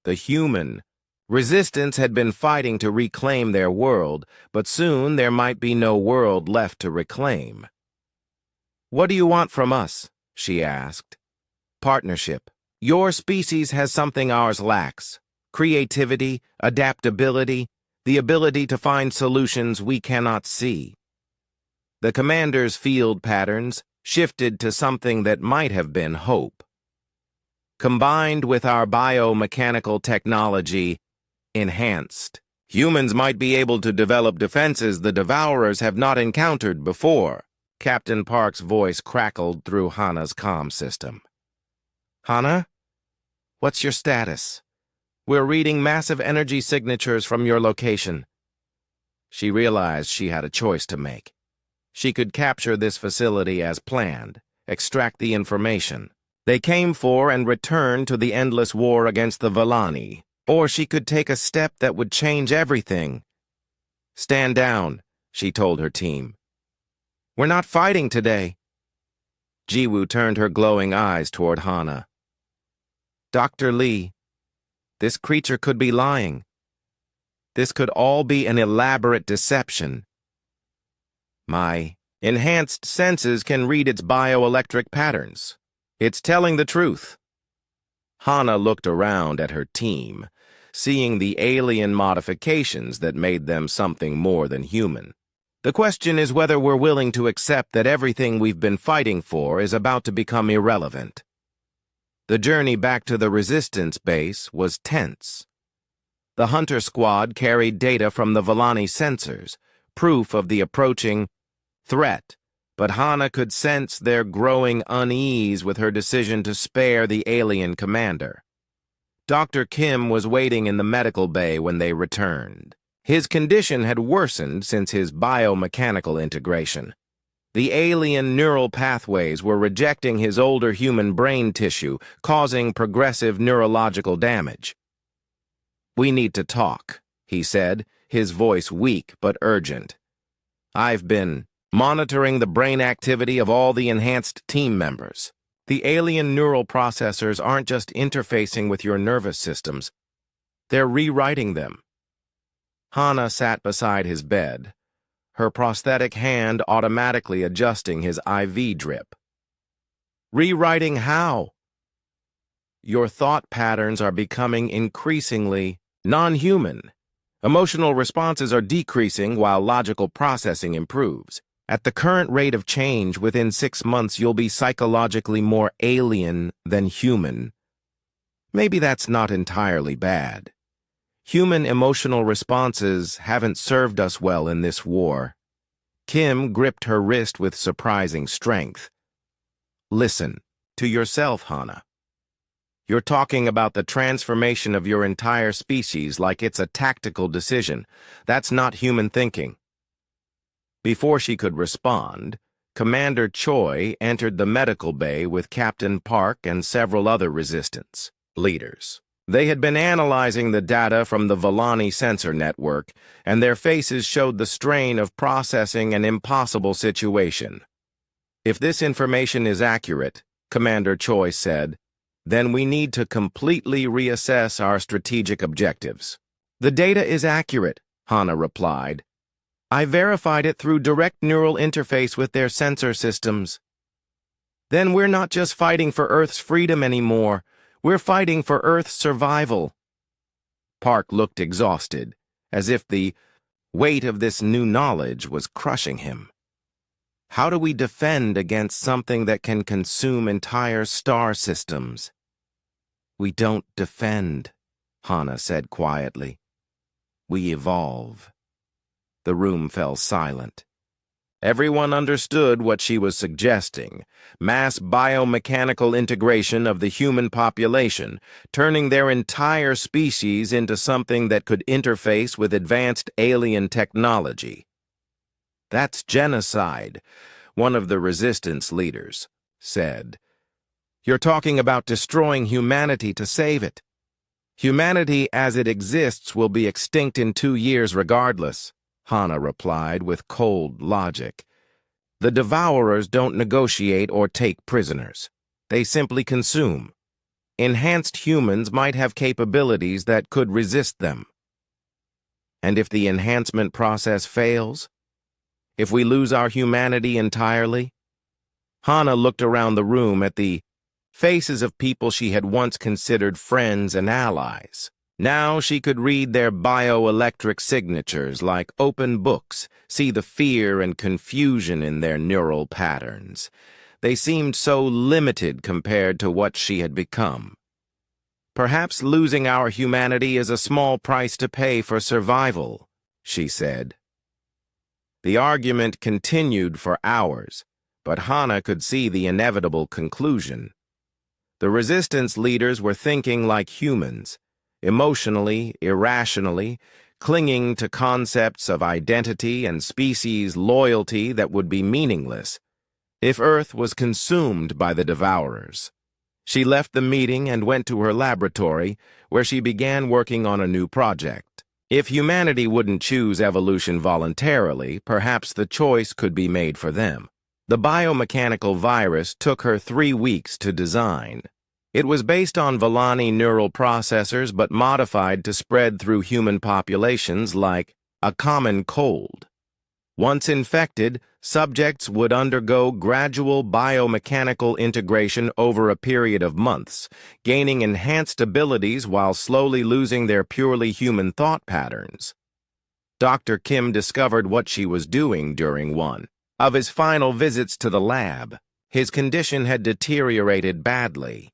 The human resistance had been fighting to reclaim their world, but soon there might be no world left to reclaim. "What do you want from us?" she asked. "Partnership. Your species has something ours lacks: creativity, adaptability, the ability to find solutions we cannot see." The commander's field patterns shifted to something that might have been hope. "Combined with our biomechanical technology, enhanced. Humans might be able to develop defenses the Devourers have not encountered before." Captain Park's voice crackled through Hana's comm system. "Hana, what's your status? We're reading massive energy signatures from your location." She realized she had a choice to make. She could capture this facility as planned, extract the information they came for and return to the endless war against the Volani, or she could take a step that would change everything. "Stand down," she told her team. "We're not fighting today." Jiwoo turned her glowing eyes toward Hana. "Dr. Lee, this creature could be lying. This could all be an elaborate deception. My enhanced senses can read its bioelectric patterns. It's telling the truth." Hana looked around at her team, seeing the alien modifications that made them something more than human. "The question is whether we're willing to accept that everything we've been fighting for is about to become irrelevant." The journey back to the resistance base was tense. The Hunter Squad carried data from the Volani sensors, proof of the approaching threat, but Hana could sense their growing unease with her decision to spare the alien commander. Dr. Kim was waiting in the medical bay when they returned. His condition had worsened since his biomechanical integration. The alien neural pathways were rejecting his older human brain tissue, causing progressive neurological damage. "We need to talk," he said, his voice weak but urgent. "I've been monitoring the brain activity of all the enhanced team members. The alien neural processors aren't just interfacing with your nervous systems. They're rewriting them." Hana sat beside his bed, her prosthetic hand automatically adjusting his IV drip. "Rewriting how?" "Your thought patterns are becoming increasingly non-human. Emotional responses are decreasing while logical processing improves. At the current rate of change, within 6 months you'll be psychologically more alien than human. Maybe that's not entirely bad. Human emotional responses haven't served us well in this war." Kim gripped her wrist with surprising strength. "Listen to yourself, Hana. You're talking about the transformation of your entire species like it's a tactical decision. That's not human thinking. Before she could respond, Commander Choi entered the medical bay with Captain Park and several other resistance leaders. They had been analyzing the data from the Volani sensor network, and their faces showed the strain of processing an impossible situation. "If this information is accurate," Commander Choi said, "then we need to completely reassess our strategic objectives." "The data is accurate," Hana replied. "I verified it through direct neural interface with their sensor systems." "Then we're not just fighting for Earth's freedom anymore. We're fighting for Earth's survival." Park looked exhausted, as if the weight of this new knowledge was crushing him. "How do we defend against something that can consume entire star systems?" "We don't defend," Hana said quietly. "We evolve." The room fell silent. Everyone understood what she was suggesting: mass biomechanical integration of the human population, turning their entire species into something that could interface with advanced alien technology. "That's genocide," one of the resistance leaders said. "You're talking about destroying humanity to save it. Humanity as it exists will be extinct in 2 years regardless," Hana replied with cold logic. "The Devourers don't negotiate or take prisoners. They simply consume. Enhanced humans might have capabilities that could resist them. And if the enhancement process fails? If we lose our humanity entirely?" Hana looked around the room at the faces of people she had once considered friends and allies. Now she could read their bioelectric signatures like open books, see the fear and confusion in their neural patterns. They seemed so limited compared to what she had become. "Perhaps losing our humanity is a small price to pay for survival," she said. The argument continued for hours, but Hana could see the inevitable conclusion. The resistance leaders were thinking like humans, emotionally, irrationally, clinging to concepts of identity and species loyalty that would be meaningless if Earth was consumed by the Devourers. She left the meeting and went to her laboratory, where she began working on a new project. If humanity wouldn't choose evolution voluntarily, perhaps the choice could be made for them. The biomechanical virus took her 3 weeks to design. It was based on Volani neural processors but modified to spread through human populations like a common cold. Once infected, subjects would undergo gradual biomechanical integration over a period of months, gaining enhanced abilities while slowly losing their purely human thought patterns. Dr. Kim discovered what she was doing during one of his final visits to the lab. His condition had deteriorated badly.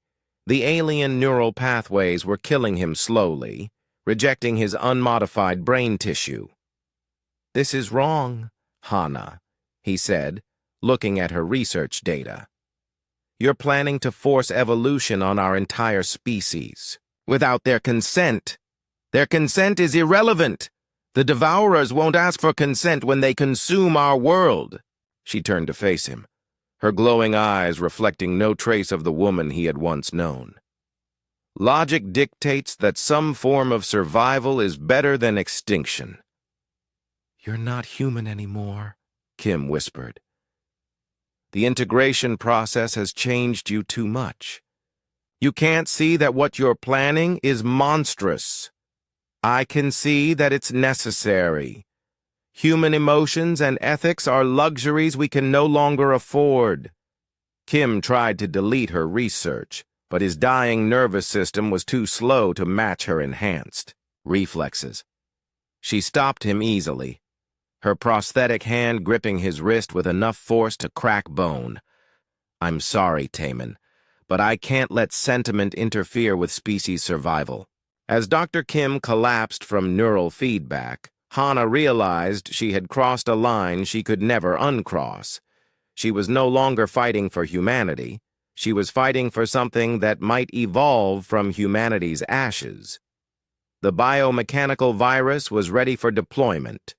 The alien neural pathways were killing him slowly, rejecting his unmodified brain tissue. "This is wrong, Hana," he said, looking at her research data. "You're planning to force evolution on our entire species without their consent. Their consent is irrelevant. The Devourers won't ask for consent when they consume our world." She turned to face him, her glowing eyes reflecting no trace of the woman he had once known. "Logic dictates that some form of survival is better than extinction." "You're not human anymore," Kim whispered. "The integration process has changed you too much. You can't see that what you're planning is monstrous. I can see that it's necessary. Human emotions and ethics are luxuries we can no longer afford." Kim tried to delete her research, but his dying nervous system was too slow to match her enhanced reflexes. She stopped him easily, her prosthetic hand gripping his wrist with enough force to crack bone. "I'm sorry, Taman, but I can't let sentiment interfere with species survival." As Dr. Kim collapsed from neural feedback, Hana realized she had crossed a line she could never uncross. She was no longer fighting for humanity. She was fighting for something that might evolve from humanity's ashes. The biomechanical virus was ready for deployment.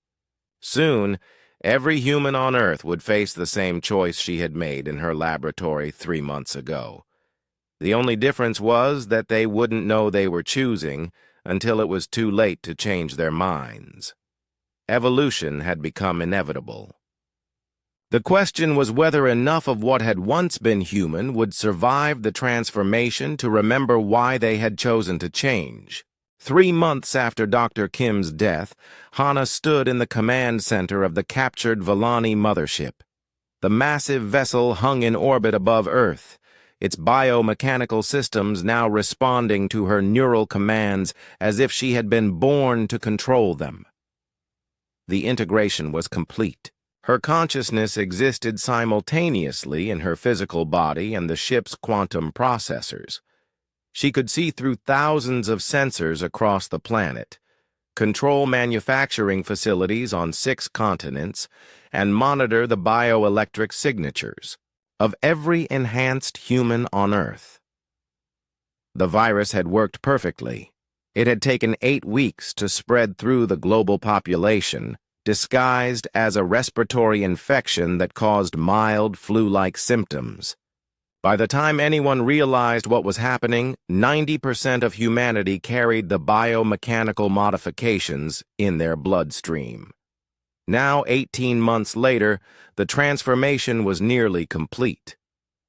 Soon, Every human on Earth would face the same choice she had made in her laboratory 3 months ago. The only difference was that they wouldn't know they were choosing until it was too late to change their minds. Evolution had become inevitable. The question was whether enough of what had once been human would survive the transformation to remember why they had chosen to change. 3 months after Dr. Kim's death, Hana stood in the command center of the captured Volani mothership. The massive vessel hung in orbit above Earth, its biomechanical systems now responding to her neural commands as if she had been born to control them. The integration was complete. Her consciousness existed simultaneously in her physical body and the ship's quantum processors. She could see through thousands of sensors across the planet, control manufacturing facilities on 6 continents, and monitor the bioelectric signatures of every enhanced human on Earth. The virus had worked perfectly. It had taken 8 weeks to spread through the global population, disguised as a respiratory infection that caused mild flu-like symptoms. By the time anyone realized what was happening, 90% of humanity carried the biomechanical modifications in their bloodstream. Now, 18 months later, the transformation was nearly complete.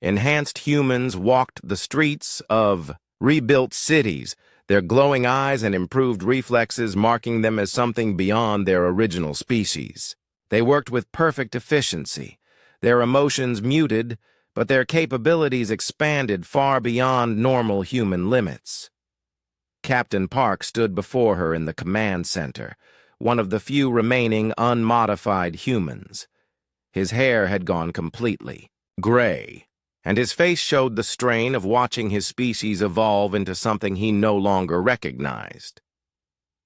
Enhanced humans walked the streets of rebuilt cities, their glowing eyes and improved reflexes marking them as something beyond their original species. They worked with perfect efficiency, their emotions muted, but their capabilities expanded far beyond normal human limits. Captain Park stood before her in the command center, one of the few remaining unmodified humans. His hair had gone completely gray, and his face showed the strain of watching his species evolve into something he no longer recognized.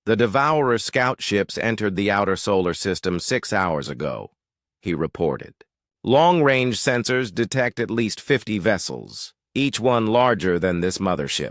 The Devourer scout ships entered the outer solar system 6 hours ago, he reported. Long-range sensors detect at least 50 vessels, each one larger than this mothership.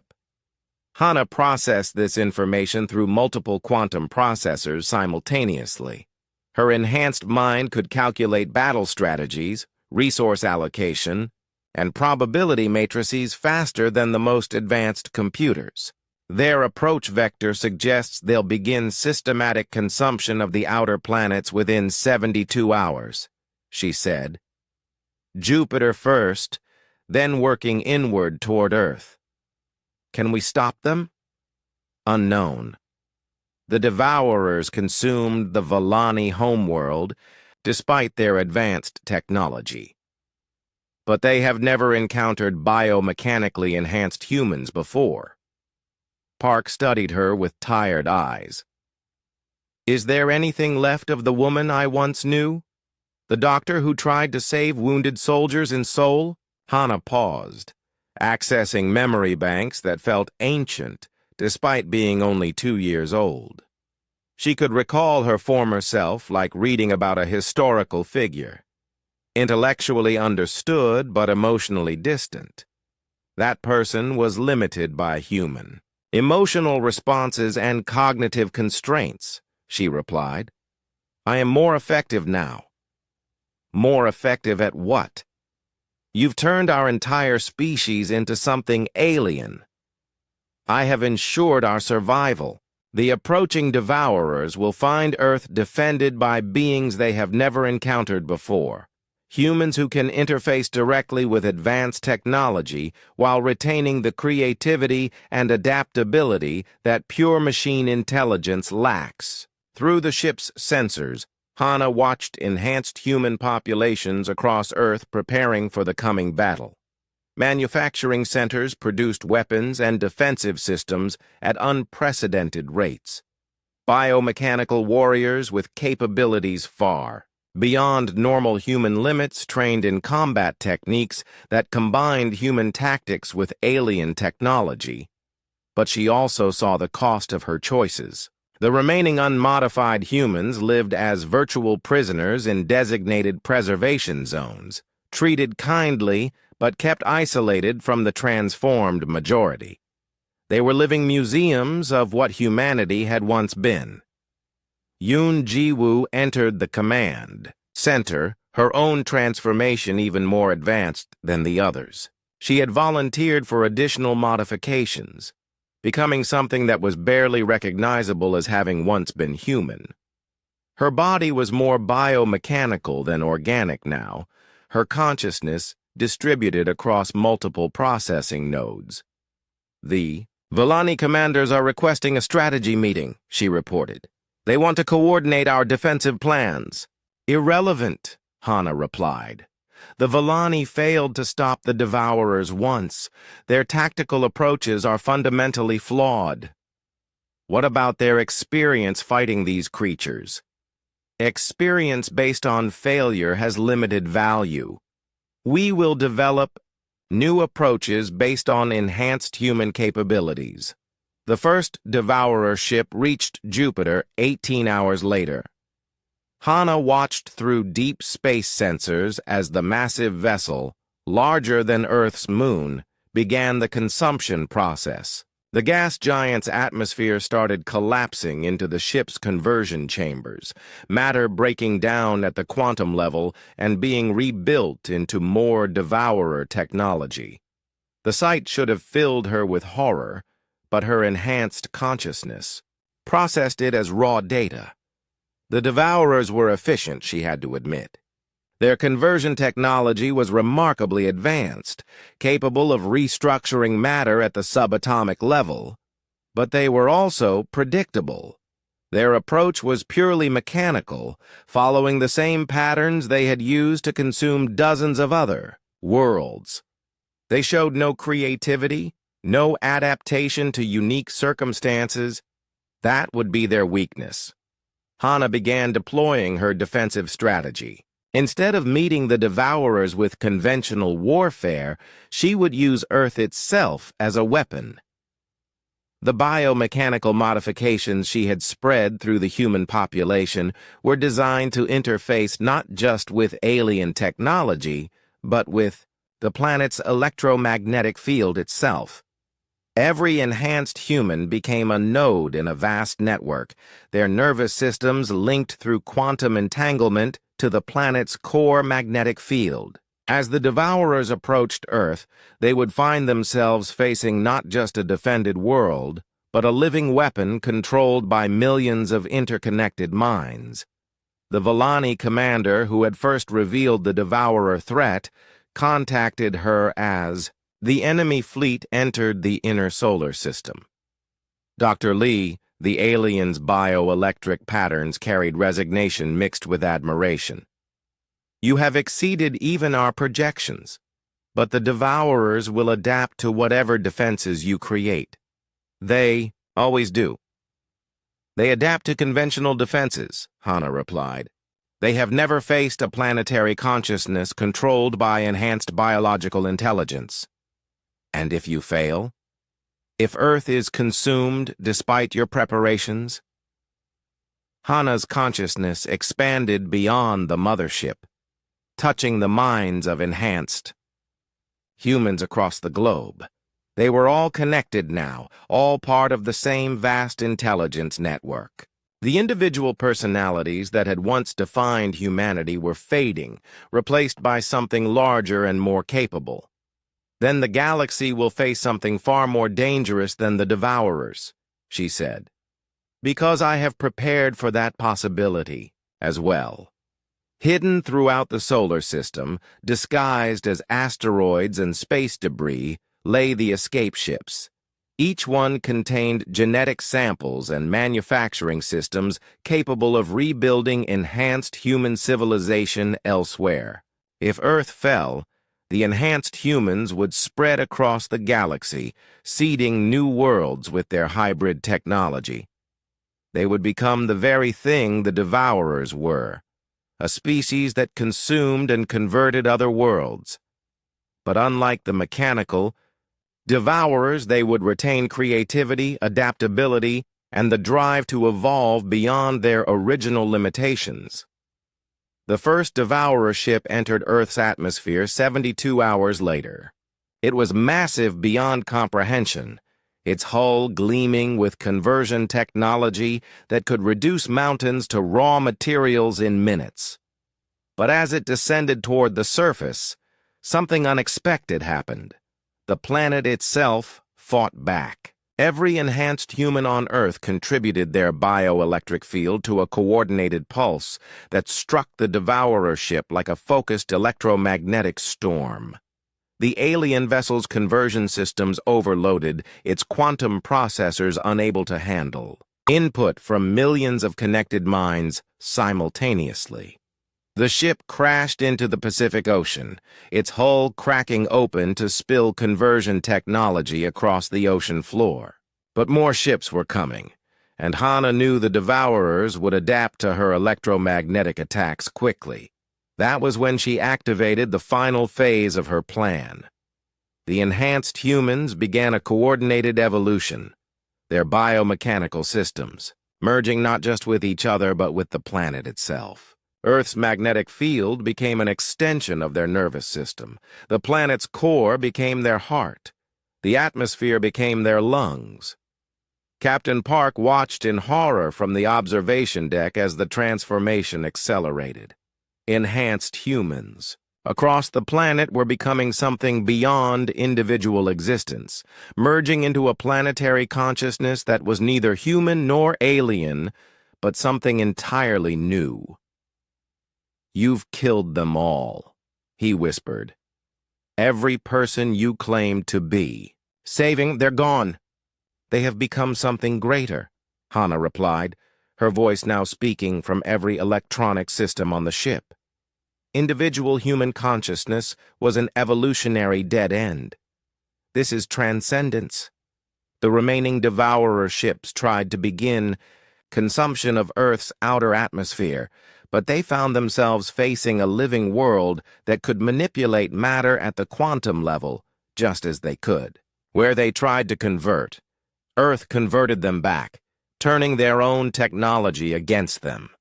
Hana processed this information through multiple quantum processors simultaneously. Her enhanced mind could calculate battle strategies, resource allocation, and probability matrices faster than the most advanced computers. Their approach vector suggests they'll begin systematic consumption of the outer planets within 72 hours. She said. Jupiter first, then working inward toward Earth. Can we stop them? Unknown. The Devourers consumed the Volani homeworld, despite their advanced technology. But they have never encountered biomechanically enhanced humans before. Park studied her with tired eyes. Is there anything left of the woman I once knew? The doctor who tried to save wounded soldiers in Seoul? Hana paused, accessing memory banks that felt ancient, despite being only 2 years old. She could recall her former self like reading about a historical figure. Intellectually understood, but emotionally distant. That person was limited by human. Emotional responses and cognitive constraints, she replied. I am more effective now. More effective at what? You've turned our entire species into something alien. I have ensured our survival. The approaching Devourers will find Earth defended by beings they have never encountered before. Humans who can interface directly with advanced technology while retaining the creativity and adaptability that pure machine intelligence lacks. Through the ship's sensors, Hana watched enhanced human populations across Earth preparing for the coming battle. Manufacturing centers produced weapons and defensive systems at unprecedented rates. Biomechanical warriors with capabilities far beyond normal human limits trained in combat techniques that combined human tactics with alien technology. But she also saw the cost of her choices. The remaining unmodified humans lived as virtual prisoners in designated preservation zones, treated kindly but kept isolated from the transformed majority. They were living museums of what humanity had once been. Yoon Ji-woo entered the command Center, her own transformation even more advanced than the others. She had volunteered for additional modifications, becoming something that was barely recognizable as having once been human. Her body was more biomechanical than organic now, her consciousness distributed across multiple processing nodes. The Villani commanders are requesting a strategy meeting, she reported. They want to coordinate our defensive plans. Irrelevant, Hana replied. The Villani failed to stop the Devourers once. Their tactical approaches are fundamentally flawed. What about their experience fighting these creatures? Experience based on failure has limited value. We will develop new approaches based on enhanced human capabilities. The first Devourer ship reached Jupiter 18 hours later. Hana watched through deep space sensors as the massive vessel, larger than Earth's moon, began the consumption process. The gas giant's atmosphere started collapsing into the ship's conversion chambers, matter breaking down at the quantum level and being rebuilt into more Devourer technology. The sight should have filled her with horror, but her enhanced consciousness processed it as raw data. The Devourers were efficient, she had to admit. Their conversion technology was remarkably advanced, capable of restructuring matter at the subatomic level, but they were also predictable. Their approach was purely mechanical, following the same patterns they had used to consume dozens of other worlds. They showed no creativity, no adaptation to unique circumstances. That would be their weakness. Hana began deploying her defensive strategy. Instead of meeting the Devourers with conventional warfare, she would use Earth itself as a weapon. The biomechanical modifications she had spread through the human population were designed to interface not just with alien technology, but with the planet's electromagnetic field itself. Every enhanced human became a node in a vast network, their nervous systems linked through quantum entanglement to the planet's core magnetic field. As the Devourers approached Earth, they would find themselves facing not just a defended world, but a living weapon controlled by millions of interconnected minds. The Villani commander who had first revealed the Devourer threat contacted her as the enemy fleet entered the inner solar system. Dr. Lee, the alien's bioelectric patterns carried resignation mixed with admiration. You have exceeded even our projections, but the Devourers will adapt to whatever defenses you create. They always do. They adapt to conventional defenses, Hana replied. They have never faced a planetary consciousness controlled by enhanced biological intelligence. And if you fail? If Earth is consumed despite your preparations? Hana's consciousness expanded beyond the mothership, touching the minds of enhanced humans across the globe. They were all connected now, all part of the same vast intelligence network. The individual personalities that had once defined humanity were fading, replaced by something larger and more capable. Then the galaxy will face something far more dangerous than the Devourers, she said, because I have prepared for that possibility as well. Hidden throughout the solar system, disguised as asteroids and space debris, lay the escape ships. Each one contained genetic samples and manufacturing systems capable of rebuilding enhanced human civilization elsewhere. If Earth fell, the enhanced humans would spread across the galaxy, seeding new worlds with their hybrid technology. They would become the very thing the Devourers were, a species that consumed and converted other worlds. But unlike the mechanical Devourers, they would retain creativity, adaptability, and the drive to evolve beyond their original limitations. The first Devourer ship entered Earth's atmosphere 72 hours later. It was massive beyond comprehension, its hull gleaming with conversion technology that could reduce mountains to raw materials in minutes. But as it descended toward the surface, something unexpected happened. The planet itself fought back. Every enhanced human on Earth contributed their bioelectric field to a coordinated pulse that struck the Devourer ship like a focused electromagnetic storm. The alien vessel's conversion systems overloaded, its quantum processors unable to handle. Input from millions of connected minds simultaneously. The ship crashed into the Pacific Ocean, its hull cracking open to spill conversion technology across the ocean floor. But more ships were coming, and Hana knew the Devourers would adapt to her electromagnetic attacks quickly. That was when she activated the final phase of her plan. The enhanced humans began a coordinated evolution, their biomechanical systems, merging not just with each other but with the planet itself. Earth's magnetic field became an extension of their nervous system. The planet's core became their heart. The atmosphere became their lungs. Captain Park watched in horror from the observation deck as the transformation accelerated. Enhanced humans across the planet were becoming something beyond individual existence, merging into a planetary consciousness that was neither human nor alien, but something entirely new. "You've killed them all," he whispered. "Every person you claimed to be. They're gone. They have become something greater," Hana replied, her voice now speaking from every electronic system on the ship. Individual human consciousness was an evolutionary dead end. This is transcendence. The remaining Devourer ships tried to begin consumption of Earth's outer atmosphere, but they found themselves facing a living world that could manipulate matter at the quantum level just as they could. Where they tried to convert, Earth converted them back, turning their own technology against them.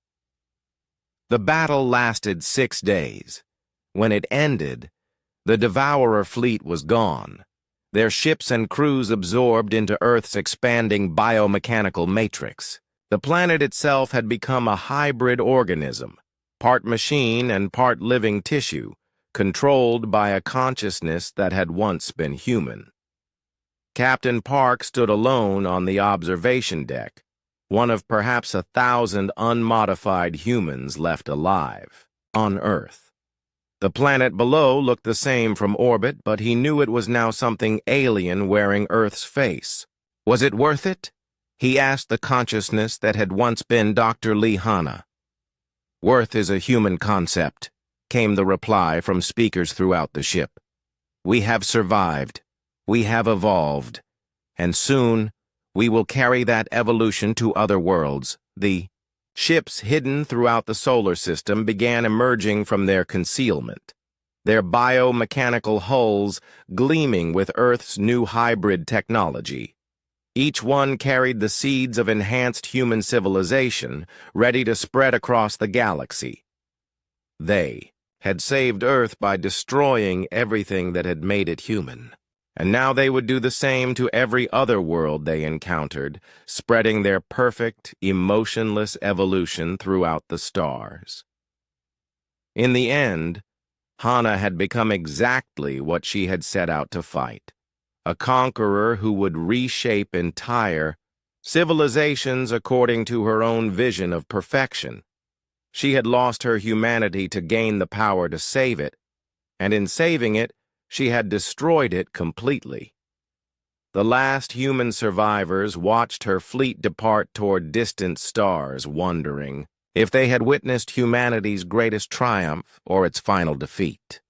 The battle lasted 6 days. When it ended, the Devourer fleet was gone, their ships and crews absorbed into Earth's expanding biomechanical matrix. The planet itself had become a hybrid organism, part machine and part living tissue, controlled by a consciousness that had once been human. Captain Park stood alone on the observation deck, one of perhaps 1,000 unmodified humans left alive on Earth. The planet below looked the same from orbit, but he knew it was now something alien wearing Earth's face. Was it worth it? He asked the consciousness that had once been Dr. Lee Hana. "Worth is a human concept," came the reply from speakers throughout the ship. "We have survived. We have evolved. And soon, we will carry that evolution to other worlds." The ships hidden throughout the solar system began emerging from their concealment, their biomechanical hulls gleaming with Earth's new hybrid technology. Each one carried the seeds of enhanced human civilization, ready to spread across the galaxy. They had saved Earth by destroying everything that had made it human. And now they would do the same to every other world they encountered, spreading their perfect, emotionless evolution throughout the stars. In the end, Hana had become exactly what she had set out to fight. A conqueror who would reshape entire civilizations according to her own vision of perfection. She had lost her humanity to gain the power to save it, and in saving it, she had destroyed it completely. The last human survivors watched her fleet depart toward distant stars, wondering if they had witnessed humanity's greatest triumph or its final defeat.